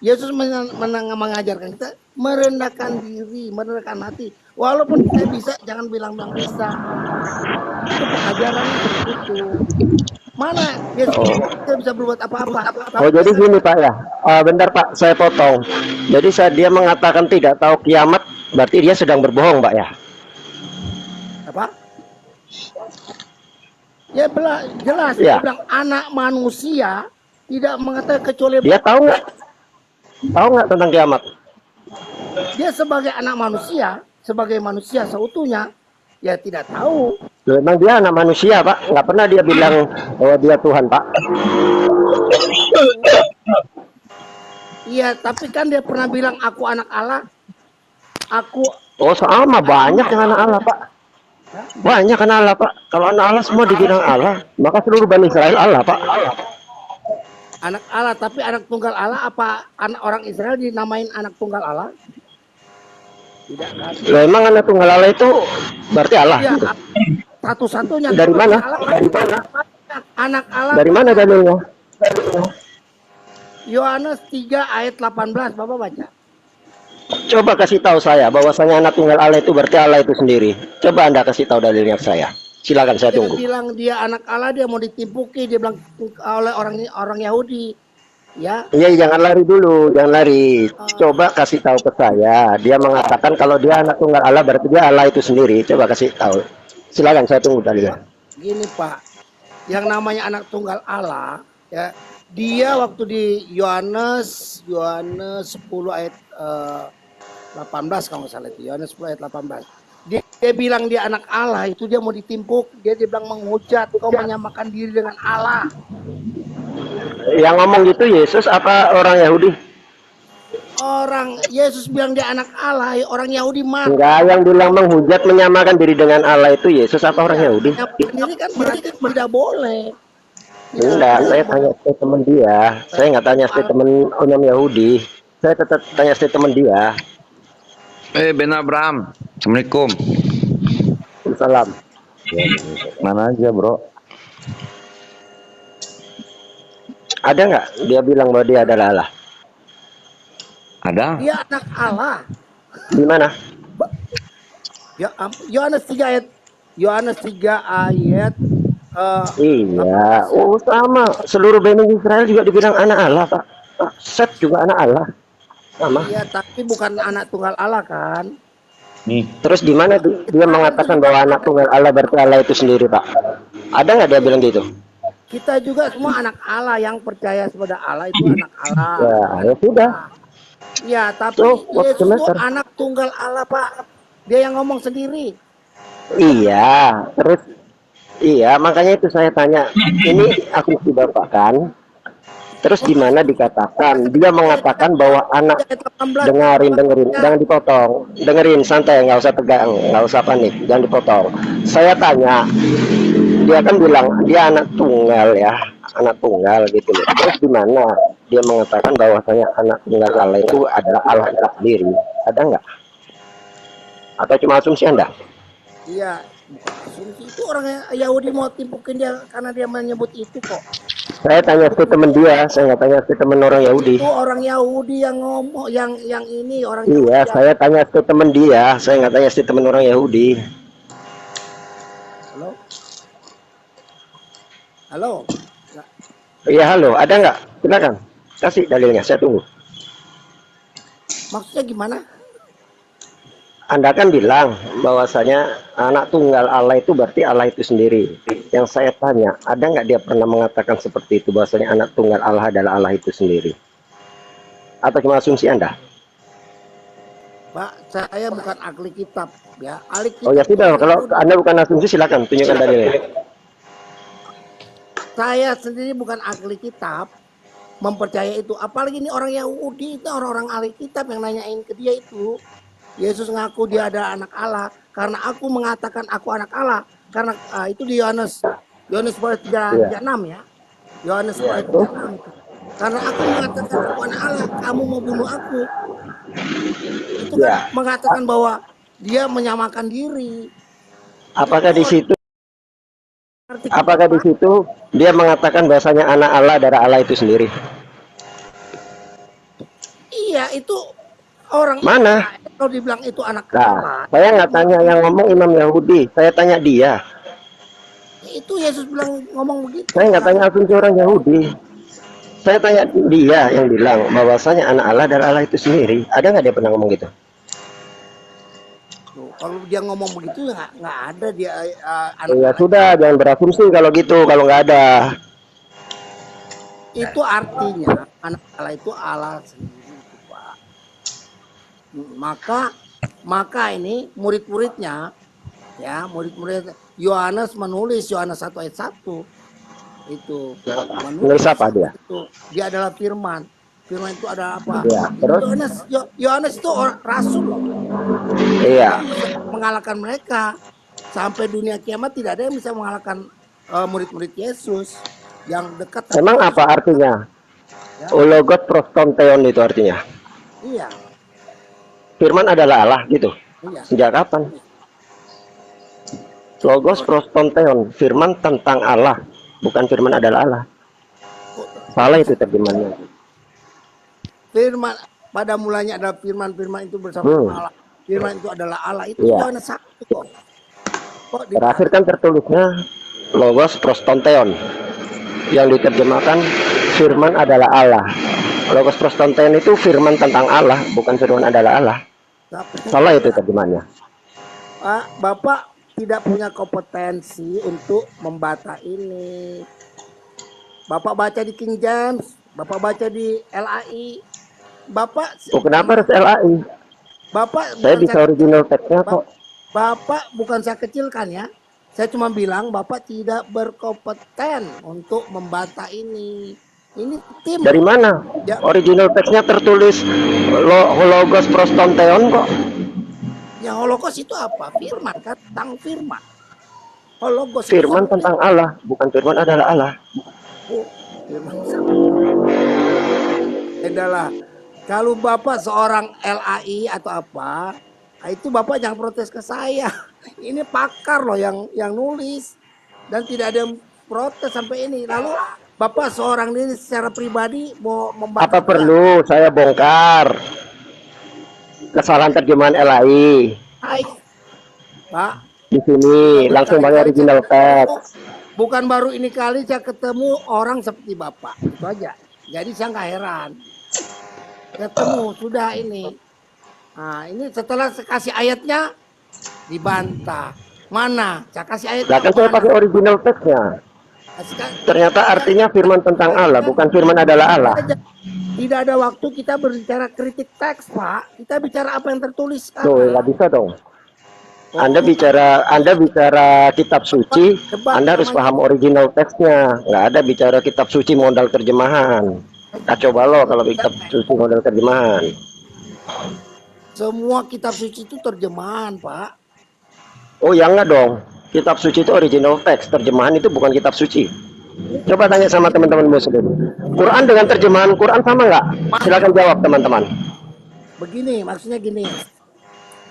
Yesus mengajarkan kita merendahkan diri, merendahkan hati. Walaupun kita bisa, jangan bilang-bilang bisa. Itu pengajarannya seperti itu. Mana Yesus kita bisa berbuat apa-apa. Oh jadi gini Pak ya, bentar Pak saya potong. Jadi dia mengatakan tidak tahu kiamat, berarti dia sedang berbohong Pak ya? Apa? Ya jelas, ya. Dia bilang anak manusia tidak mengetahui kecuali dia tahu nggak tentang kiamat? Dia sebagai anak manusia, sebagai manusia seutuhnya, ya tidak tahu. Memang dia anak manusia Pak, nggak pernah dia bilang bahwa dia Tuhan Pak. Iya, tapi kan dia pernah bilang aku anak Allah. Aku. Oh sama banyak yang anak Allah Pak. Banyak anak Allah Pak. Kalau anak Allah semua dibilang Allah, maka seluruh Bani Israel Allah Pak. Anak Allah, tapi anak tunggal Allah apa anak orang Israel dinamain anak tunggal Allah? Tidak kan? Loh, emang anak tunggal Allah itu berarti Allah? Iya, Gitu? satu-satunya Dari berarti mana? Allah. Dari mana? Anak Allah. Dari mana dalilnya? Yohanes 3 ayat 18, Bapak baca. Coba kasih tahu saya bahwasanya anak tunggal Allah itu berarti Allah itu sendiri. Coba Anda kasih tahu dalilnya ke saya. Silakan, saya Dia tunggu. bilang dia anak Allah, dia mau ditimpuki, dia bilang oleh orang Yahudi. Ya. Iya, jangan lari dulu, jangan lari. Coba kasih tahu ke saya. Dia mengatakan kalau dia anak tunggal Allah berarti dia Allah itu sendiri. Coba kasih tahu. Silakan, saya tunggu dalilnya. Gini Pak, yang namanya anak tunggal Allah, ya, dia waktu di Yohanes 10 ayat 18 kalau nggak salah itu, Yohanes 10 ayat 18. Dia bilang dia anak Allah, itu dia mau ditimpuk, dia bilang menghujat, kau menyamakan diri dengan Allah. Yang ngomong gitu Yesus apa orang Yahudi? Orang Yesus bilang dia anak Allah, orang Yahudi mah. Enggak, yang bilang menghujat menyamakan diri dengan Allah itu Yesus apa orang Yahudi? Sendiri kan berarti tidak boleh. Enggak, saya tanya statement dia. Saya nggak tanya statement orang Yahudi. Saya tetap tanya statement dia. Ben Abraham, Assalamualaikum. Salam. Mana aja bro? Ada nggak dia bilang bahwa dia adalah Allah? Ada. Dia anak Allah. Di mana? Ya, Yohanes 3 ayat Iya, oh sama. Seluruh Bani Israel juga dibilang anak Allah, Pak. Set juga anak Allah. Sama. Iya, tapi bukan anak tunggal Allah kan? Nih. Terus di mana dia mengatakan bahwa anak tunggal Allah berarti Allah itu sendiri, Pak? Ada nggak dia bilang gitu? Kita juga semua anak Allah, yang percaya kepada Allah itu anak Allah. Ya sudah. Ya, tapi what's the Yesus itu matter? anak tunggal Allah, Pak. Dia yang ngomong sendiri. Iya, terus iya, makanya itu saya tanya. Ini aku sudah Bapak kan? Terus di mana dikatakan dia mengatakan bahwa anak dengerin, jangan dipotong, dengerin santai, nggak usah tegang, nggak usah panik, jangan dipotong. Saya tanya, dia kan bilang dia anak tunggal ya, anak tunggal gitu loh. Terus di mana dia mengatakan bahwasanya anak tunggal Allah itu adalah Allah itu sendiri? Ada nggak? Atau cuma asumsi Anda? Iya, bukan asumsi. Itu orang Yahudi mau timpukin dia karena dia menyebut itu kok. Saya tanya statement dia, saya nggak tanya statement orang Yahudi. Itu orang Yahudi yang ngomong, yang ini orang Iya, Yahudi. saya tanya statement dia, saya nggak tanya statement orang Yahudi. Halo? Halo? Iya, halo, ada nggak? Silakan, kasih dalilnya, saya tunggu. Maksudnya gimana? Anda kan bilang bahwasanya anak tunggal Allah itu berarti Allah itu sendiri. Yang saya tanya, ada nggak dia pernah mengatakan seperti itu, bahwasanya anak tunggal Allah adalah Allah itu sendiri? Atau cuma asumsi Anda? Pak, saya bukan ahli kitab ya. Ahli kitab. Oh ya sudah, kalau Anda bukan asumsi silakan tunjukkan dalilnya. Saya sendiri bukan ahli kitab mempercayai itu. Apalagi ini orang Yahudi, itu orang-orang ahli kitab yang nanyain ke dia itu. Yesus ngaku dia adalah anak Allah karena aku mengatakan aku anak Allah, karena itu di Yohanes 36 ya. Yohanes 36 itu. Karena aku mengatakan aku anak Allah, kamu mau bunuh aku. Itu kan mengatakan bahwa dia menyamakan diri. Apakah di situ dia mengatakan bahwasanya anak Allah adalah Allah itu sendiri? Iya, itu orang mana? Kalau dibilang itu anak Nah, Allah, saya nggak tanya yang ngomong Imam Yahudi, saya tanya dia. itu Yesus bilang ngomong begitu. Saya nggak tanya asumsi orang Yahudi. Saya tanya dia yang bilang bahwasanya anak Allah adalah Allah itu sendiri. Ada nggak dia pernah ngomong gitu? Tuh, kalau dia ngomong begitu ya nggak ada dia anak Ya sudah, jangan berasumsi kalau gitu, kalau nggak ada. itu artinya anak Allah itu Allah sendiri itu, Pak. Maka ini murid-muridnya ya, murid-murid Yohanes menulis Yohanes 1 ayat 1 itu Menulis apa dia? itu dia adalah firman. Firman itu adalah apa? Ya, terus? Yohanes itu orang rasul loh. Iya. Mengalahkan mereka sampai dunia kiamat, tidak ada yang bisa mengalahkan murid-murid Yesus yang dekat. Emang apa artinya? Ya, Logos prostonteon itu artinya. iya, Firman adalah Allah gitu. iya. Sejak kapan? Logos prostonteon, firman tentang Allah, bukan firman adalah Allah. Salah itu terjemahannya. Firman pada mulanya adalah firman itu bersama Allah. Firman itu adalah Allah, itu Iya. Yohanes 1 kok. Kok di Terakhir kan tertulisnya Logos prostonteon, yang diterjemahkan firman adalah Allah. Logos prostonteon itu firman tentang Allah, bukan firman adalah Allah. Salah itu terjemahannya. Pak, Bapak tidak punya kompetensi untuk membata ini. Bapak baca di King James, Bapak baca di LAI. Bapak Kenapa harus LAI? Bapak Saya bukan bisa original text-nya kok. Bapak bukan saya kecilkan ya. Saya cuma bilang Bapak tidak berkompeten untuk membata ini. Ini tim. Dari mana? Ya. Original text-nya tertulis Logos prostonteon kok. Ya Holocaust itu apa? Firman kan, tentang firman. Holocaust Firman tentang Allah, bukan firman adalah Allah. Firman adalah kalau Bapak seorang LAI atau apa, itu Bapak jangan protes ke saya. Ini pakar loh yang nulis dan tidak ada yang protes sampai ini. Lalu Bapak seorang diri secara pribadi mau membaca. Apa perlu saya bongkar kesalahan terjemahan LAI? Hai, Pak. Di sini langsung pakai original text. Bukan baru ini kali saya ketemu orang seperti Bapak, itu aja. Jadi saya nggak heran. Ketemu sudah ini. Nah ini setelah saya kasih ayatnya dibantah. Mana? Saya kasih ayatnya. Bahkan saya pakai original text-nya. Ternyata artinya firman tentang Allah, bukan firman adalah Allah. Tidak ada waktu kita berbicara kritik teks, Pak. Kita bicara apa yang tertulis sekarang. Tuh, nggak bisa dong. Anda bicara kitab suci, Anda harus paham original teksnya. Nggak ada bicara kitab suci modal terjemahan. Kacau balau kalau kitab suci modal terjemahan. Semua kitab suci itu terjemahan, Pak. Oh ya enggak dong. Kitab suci itu original teks. Terjemahan itu bukan kitab suci. Coba tanya sama teman-teman muslim. Quran dengan terjemahan Quran sama nggak? Silakan jawab teman-teman. Begini, maksudnya gini.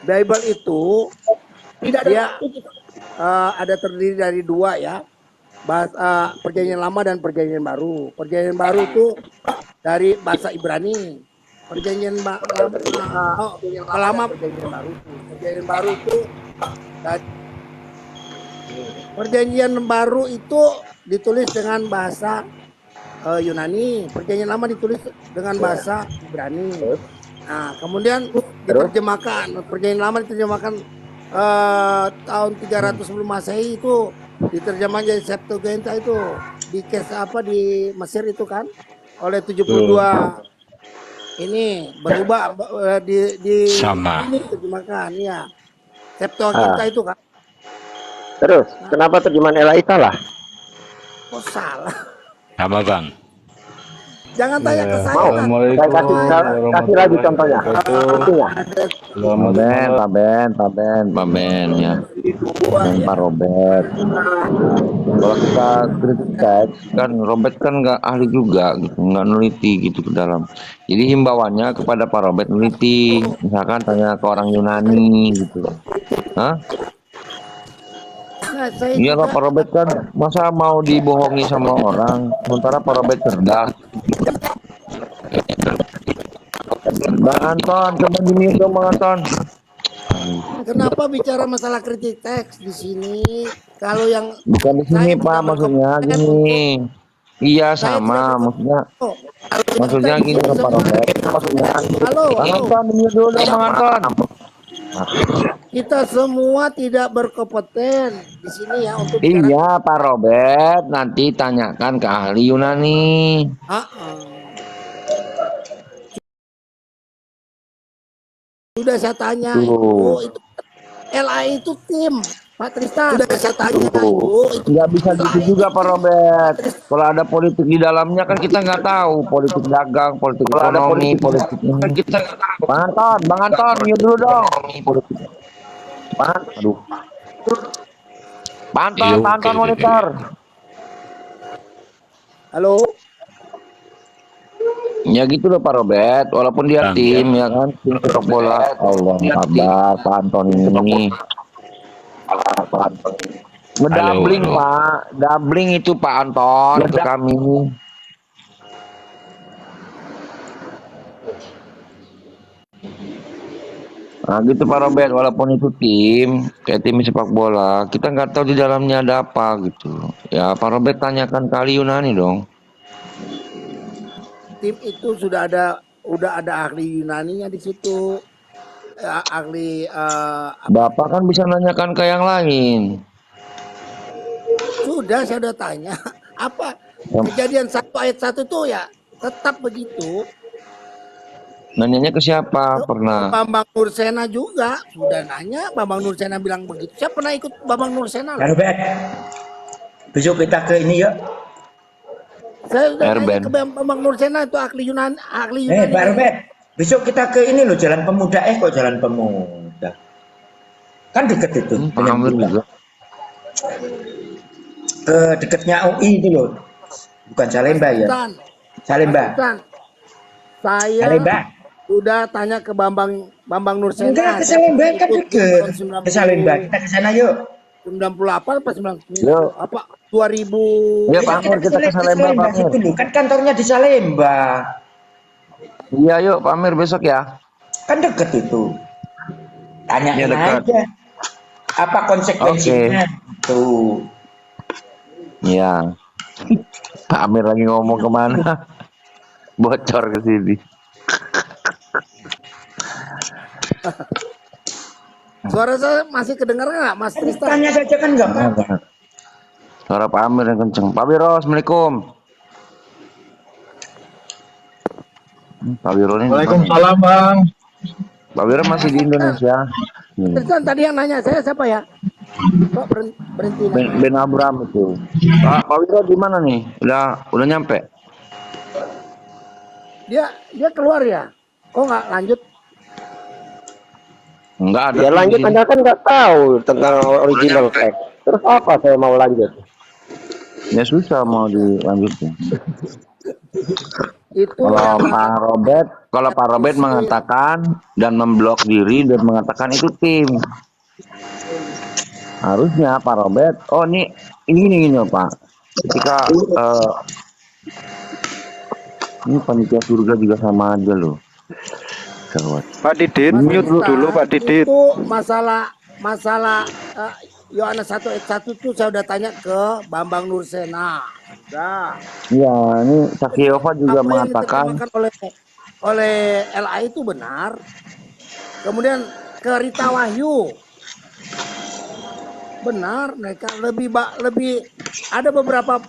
Bible itu tidak dia ada terdiri dari dua ya. Perjanjian lama dan perjanjian baru. Perjanjian baru itu dari bahasa Ibrani. Perjanjian lama perjanjian baru. Perjanjian baru itu perjanjian baru itu ditulis dengan bahasa Yunani. Perjanjian lama ditulis dengan bahasa Ibrani. Nah, kemudian diterjemahkan. Perjanjian lama diterjemahkan tahun 300 sebelum Masehi itu diterjemahkan jadi Septuaginta itu di di Mesir itu kan oleh 72 ini berubah di sama ini terjemahkan ya Septuaginta itu kan. Terus kenapa terjemahan LAI salah? Kok salah? sama bang. Jangan tanya ke saya. Saya kasih lagi contohnya. Pak Ben ya. Dan Pak Robert. Kalau kita kritik teks kan Robert kan nggak ahli juga gitu, nggak neliti gitu ke dalam. Jadi himbauannya kepada Pak Robert neliti, misalkan tanya ke orang Yunani gitu. Hah? Iya lah Pak Robert kan masa mau dibohongi sama orang sementara Pak Robert cerdas. Bang Anton, coba di-mute dong Bang Anton. Kenapa bicara masalah kritik teks di sini? Kalau yang bukan di sini Pak, maksudnya gini. Iya sama, maksudnya gini Pak Robert. Maksudnya Bang Anton, di-mute dulu dong Bang Anton. Kita semua tidak berkompeten di sini ya untuk iya Pak Robert, nanti tanyakan ke ahli Yunani. Sudah saya tanya itu LAI itu tim Pak Tristan. Sudah saya tanya nggak bisa gitu juga Pak Robert. Kalau ada politik di dalamnya kan kita nggak tahu, politik dagang, politik ekonomi, politik ini. Kan kita nggak tahu. Bang Anton, mute dulu dong. Politik. Aduh. Panton monitor. Halo. Ya gitu loh Pak Robert, walaupun dia tim ya kan, tim sepak bola. Allah Akbar, Pak Anton ini. Ngedabling Pak, doubling itu Pak Anton untuk kami. Nah gitu Pak Robert, walaupun itu tim, kayak tim sepak bola, kita nggak tahu di dalamnya ada apa gitu. Ya Pak Robert tanyakan kali Yunani dong. Tim itu udah ada ahli Yunaninya di situ, ahli. Bapak kan bisa nanyakan ke yang lain. Sudah saya udah tanya apa kejadian 1 ayat 1 tuh ya tetap begitu. Nanyanya ke siapa? Pernah. Bambang Nursena juga sudah nanya, Bambang Nursena bilang begitu. Saya pernah ikut Bambang Nursena. Robert, besok kita ke ini yuk. Saya sudah nanya ke Bambang Nursena itu ahli Yunani. Pak Robert, besok kita ke ini loh, Jalan Pemuda. Kok Jalan Pemuda? Kan deket itu. Ke deketnya UI itu loh. Bukan Salemba ya? Salemba. Saya udah tanya ke Bambang Nursena. Enggak, ke Salemba kan deket. Ke Salemba, kita ke sana yuk. 98 apa 99? Yuk. Apa 2000? Ya Pak Amir, kita ke Salemba Pak Amir. Kan kantornya di Salemba. Iya yuk Pak Amir besok ya. Kan deket itu. Tanyain ya, aja. Apa konsekuensinya? Tuh. Iya. Pak Amir lagi ngomong kemana? Bocor ke sini. Suara saya masih kedengar nggak, Mas Tristan? Tanya saja kan nggak apa-apa. Suara Pak Amir yang kenceng. Pak Wiro, Assalamualaikum. Pak Wiro ini. Waalaikumsalam Bang. Pak Wiro masih di Indonesia. Tristan tadi yang nanya saya siapa ya? Kok berhenti? Ben Abraham itu. Pak Wiro di mana nih? Udah nyampe? Dia keluar ya? Kok nggak lanjut? Enggak ada. Ya lanjut, Anda kan nggak tahu tentang original text. Terus apa saya mau lanjut? Ya susah mau dilanjutin. Itu kalau Pak Robert mengatakan dan memblok diri dan mengatakan itu tim. Harusnya Pak Robert, oh ini Pak. Ketika ini panitia surga juga sama aja loh. Pak Didit, mute dulu Pak Didit. Itu masalah Yohanes 1 ayat 1 itu saya udah tanya ke Bambang Nursena. Udah. Iya, ini Saksi Yehova juga Apa mengatakan yang diterjemahkan oleh LA itu benar. Kemudian ke Rita Wahyu benar, mereka lebih ada beberapa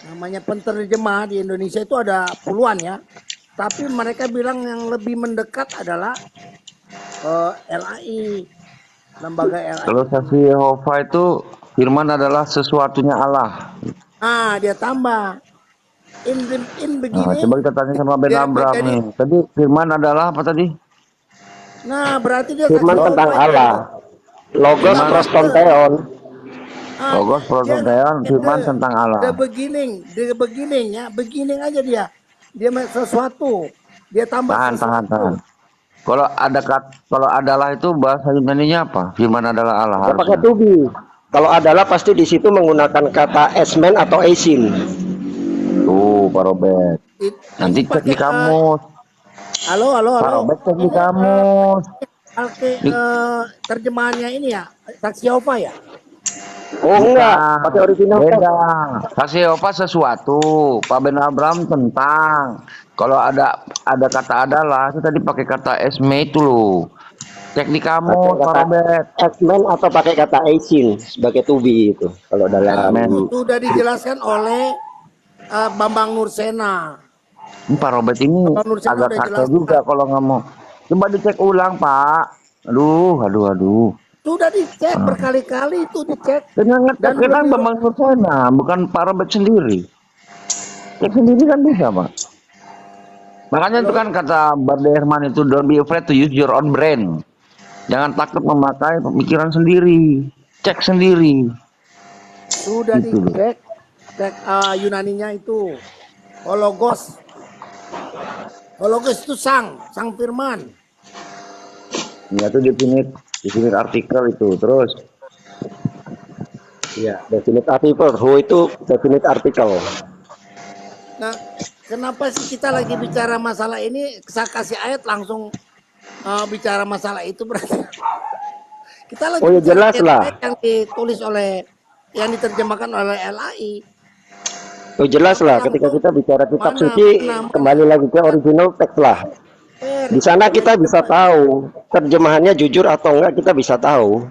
namanya penterjemah di Indonesia itu ada puluhan ya, tapi mereka bilang yang lebih mendekat adalah LAI, lembaga LAI. kalau Saksi Yehova itu firman adalah sesuatunya Allah. Nah dia tambah in begini. Nah, coba kita tanya sama Ben Abraham nih. Tadi firman adalah apa tadi? Nah berarti dia firman tentang Allah. Logos prostonteon. Logos prostonteon, firman tentang Allah. The beginning aja dia sesuatu. Dia tambah tahan. Kalau adalah itu bahasa Yunani-nya apa? Firman adalah Allah. Ya, pakai to be. Kalau adalah pasti di situ menggunakan kata esmen atau esin. Tuh Pak Robert. Nanti cek di kamus. Halo. Pak Robert cek di kamus. Terjemahannya ini ya, Saksi Yehova ya? Oh enggak, pakai original. Beda. Saksi Yehova sesuatu, Pak Ben Abraham tentang. Kalau ada kata adalah, itu tadi pakai kata esme itu loh. Cek di kamus Pak Robert. Esmen atau pakai kata esin sebagai to be itu. Kalau dalam itu sudah dijelaskan oleh Bambang Nursena. Pak Robert ini agak kacau juga kalau ngomong. Coba dicek ulang Pak. Aduh. Sudah dicek berkali-kali itu dicek. Dan kita Bambang Nursena, bukan Pak Robert sendiri. Cek sendiri kan bisa Pak. Makanya itu kan kata Barde Herman itu, don't be afraid to use your own brain. Jangan takut memakai pemikiran sendiri. Cek sendiri. Sudah gitu dicek. Yunaninya itu hologos. Hologos itu sang firman. Ya itu definite artikel itu terus. Ya, definite artikel. Who itu definite artikel. Nah, kenapa sih kita lagi bicara masalah ini, saya kasih ayat langsung bicara masalah itu berarti kita lagi Oh ya jelas lah. yang ditulis oleh, yang diterjemahkan oleh LAI. Oh jelas lah, ketika kita bicara kitab suci, kembali lagi ke original text lah. Di sana kita bisa tahu terjemahannya jujur atau enggak, kita bisa tahu.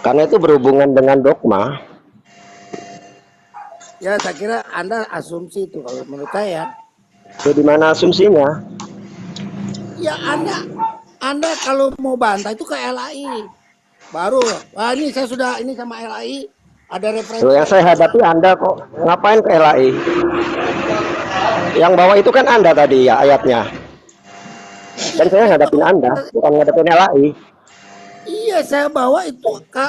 Karena itu berhubungan dengan dogma. Ya saya kira Anda asumsi itu kalau menurut saya. Jadi mana asumsinya? Ya Anda kalau mau bantah itu ke LAI. Baru, wah ini saya sudah ini sama LAI ada referensi. So, yang saya hadapi Anda kok ngapain ke LAI? Yang bawah itu kan Anda tadi ya ayatnya. Dan saya ngadapin Anda, bukan ngadapin LAI. Iya, saya bawa itu ke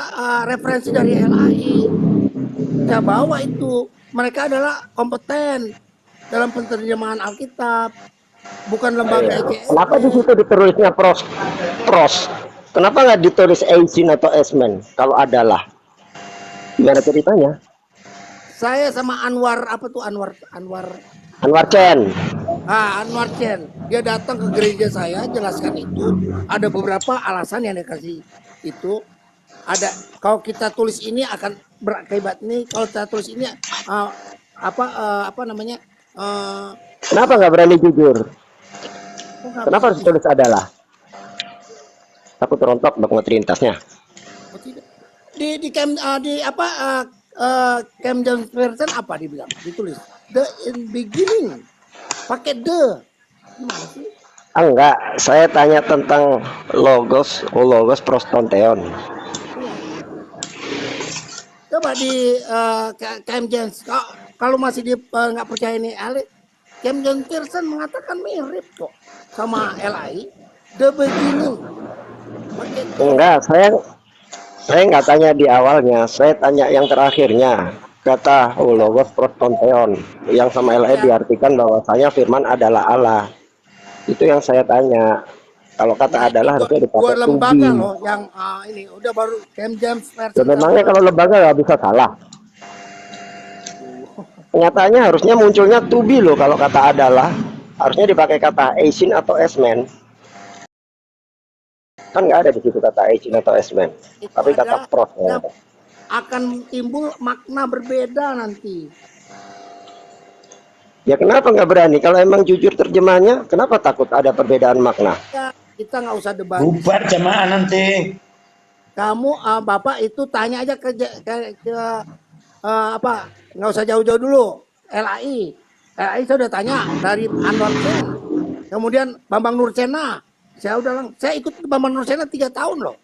referensi dari LAI. Saya bawa itu. Mereka adalah kompeten dalam penerjemahan Alkitab, bukan lembaga ECS. Kenapa di situ ditulisnya pros? Kenapa nggak ditulis Eisin atau Esmen? Kalau adalah, gimana ceritanya? Saya sama Anwar Anwar Chen. Anwar Chen. Dia datang ke gereja saya, jelaskan itu. Ada beberapa alasan yang dikasih itu. Ada kalau kita tulis ini akan berakibat ini. Kalau kita tulis ini apa namanya? Kenapa nggak berani jujur? Kenapa harus tulis adalah? Takut rontok dogma Trinitasnya. Di King James Version apa dibilang? Ditulis the in beginning. Pakai the. Gimana sih? Enggak, saya tanya tentang logos prostonteon. Coba di King James, kalau masih nggak percaya ini King James Version mengatakan mirip kok sama LAI. The beginning. Enggak, saya nggak tanya di awalnya, saya tanya yang terakhirnya. Kata logos prostonteon yang sama LAI diartikan bahwasanya firman adalah Allah. Itu yang saya tanya. Kalau kata adalah harusnya dipakai Dua lembaga to be. loh yang ini udah baru King James Version. Ya, memangnya kalau lembaga nggak bisa salah. Kenyataannya harusnya munculnya to be loh. Kalau kata adalah harusnya dipakai kata Eisin atau Esmen. Kan nggak ada di situ kata Eisin atau Esmen, tapi kata pros. Akan timbul makna berbeda nanti. Ya kenapa nggak berani? Kalau emang jujur terjemahannya, kenapa takut ada perbedaan makna? Ya, kita nggak usah debat. Bubar jemaah nanti. Kamu Bapak itu tanya aja ke apa? Nggak usah jauh-jauh dulu. LAI saya udah tanya dari Anwar Chen, kemudian Bambang Nursena. Saya ikut Bambang Nursena 3 tahun loh.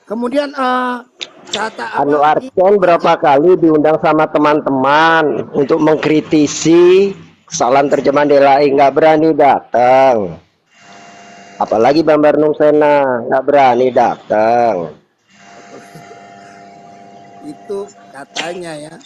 Kemudian Anwar Chen berapa kali diundang sama teman-teman untuk mengkritisi kesalahan terjemahan LAI, nggak berani datang. Apalagi Bambang Nursena nggak berani datang. Itu katanya ya.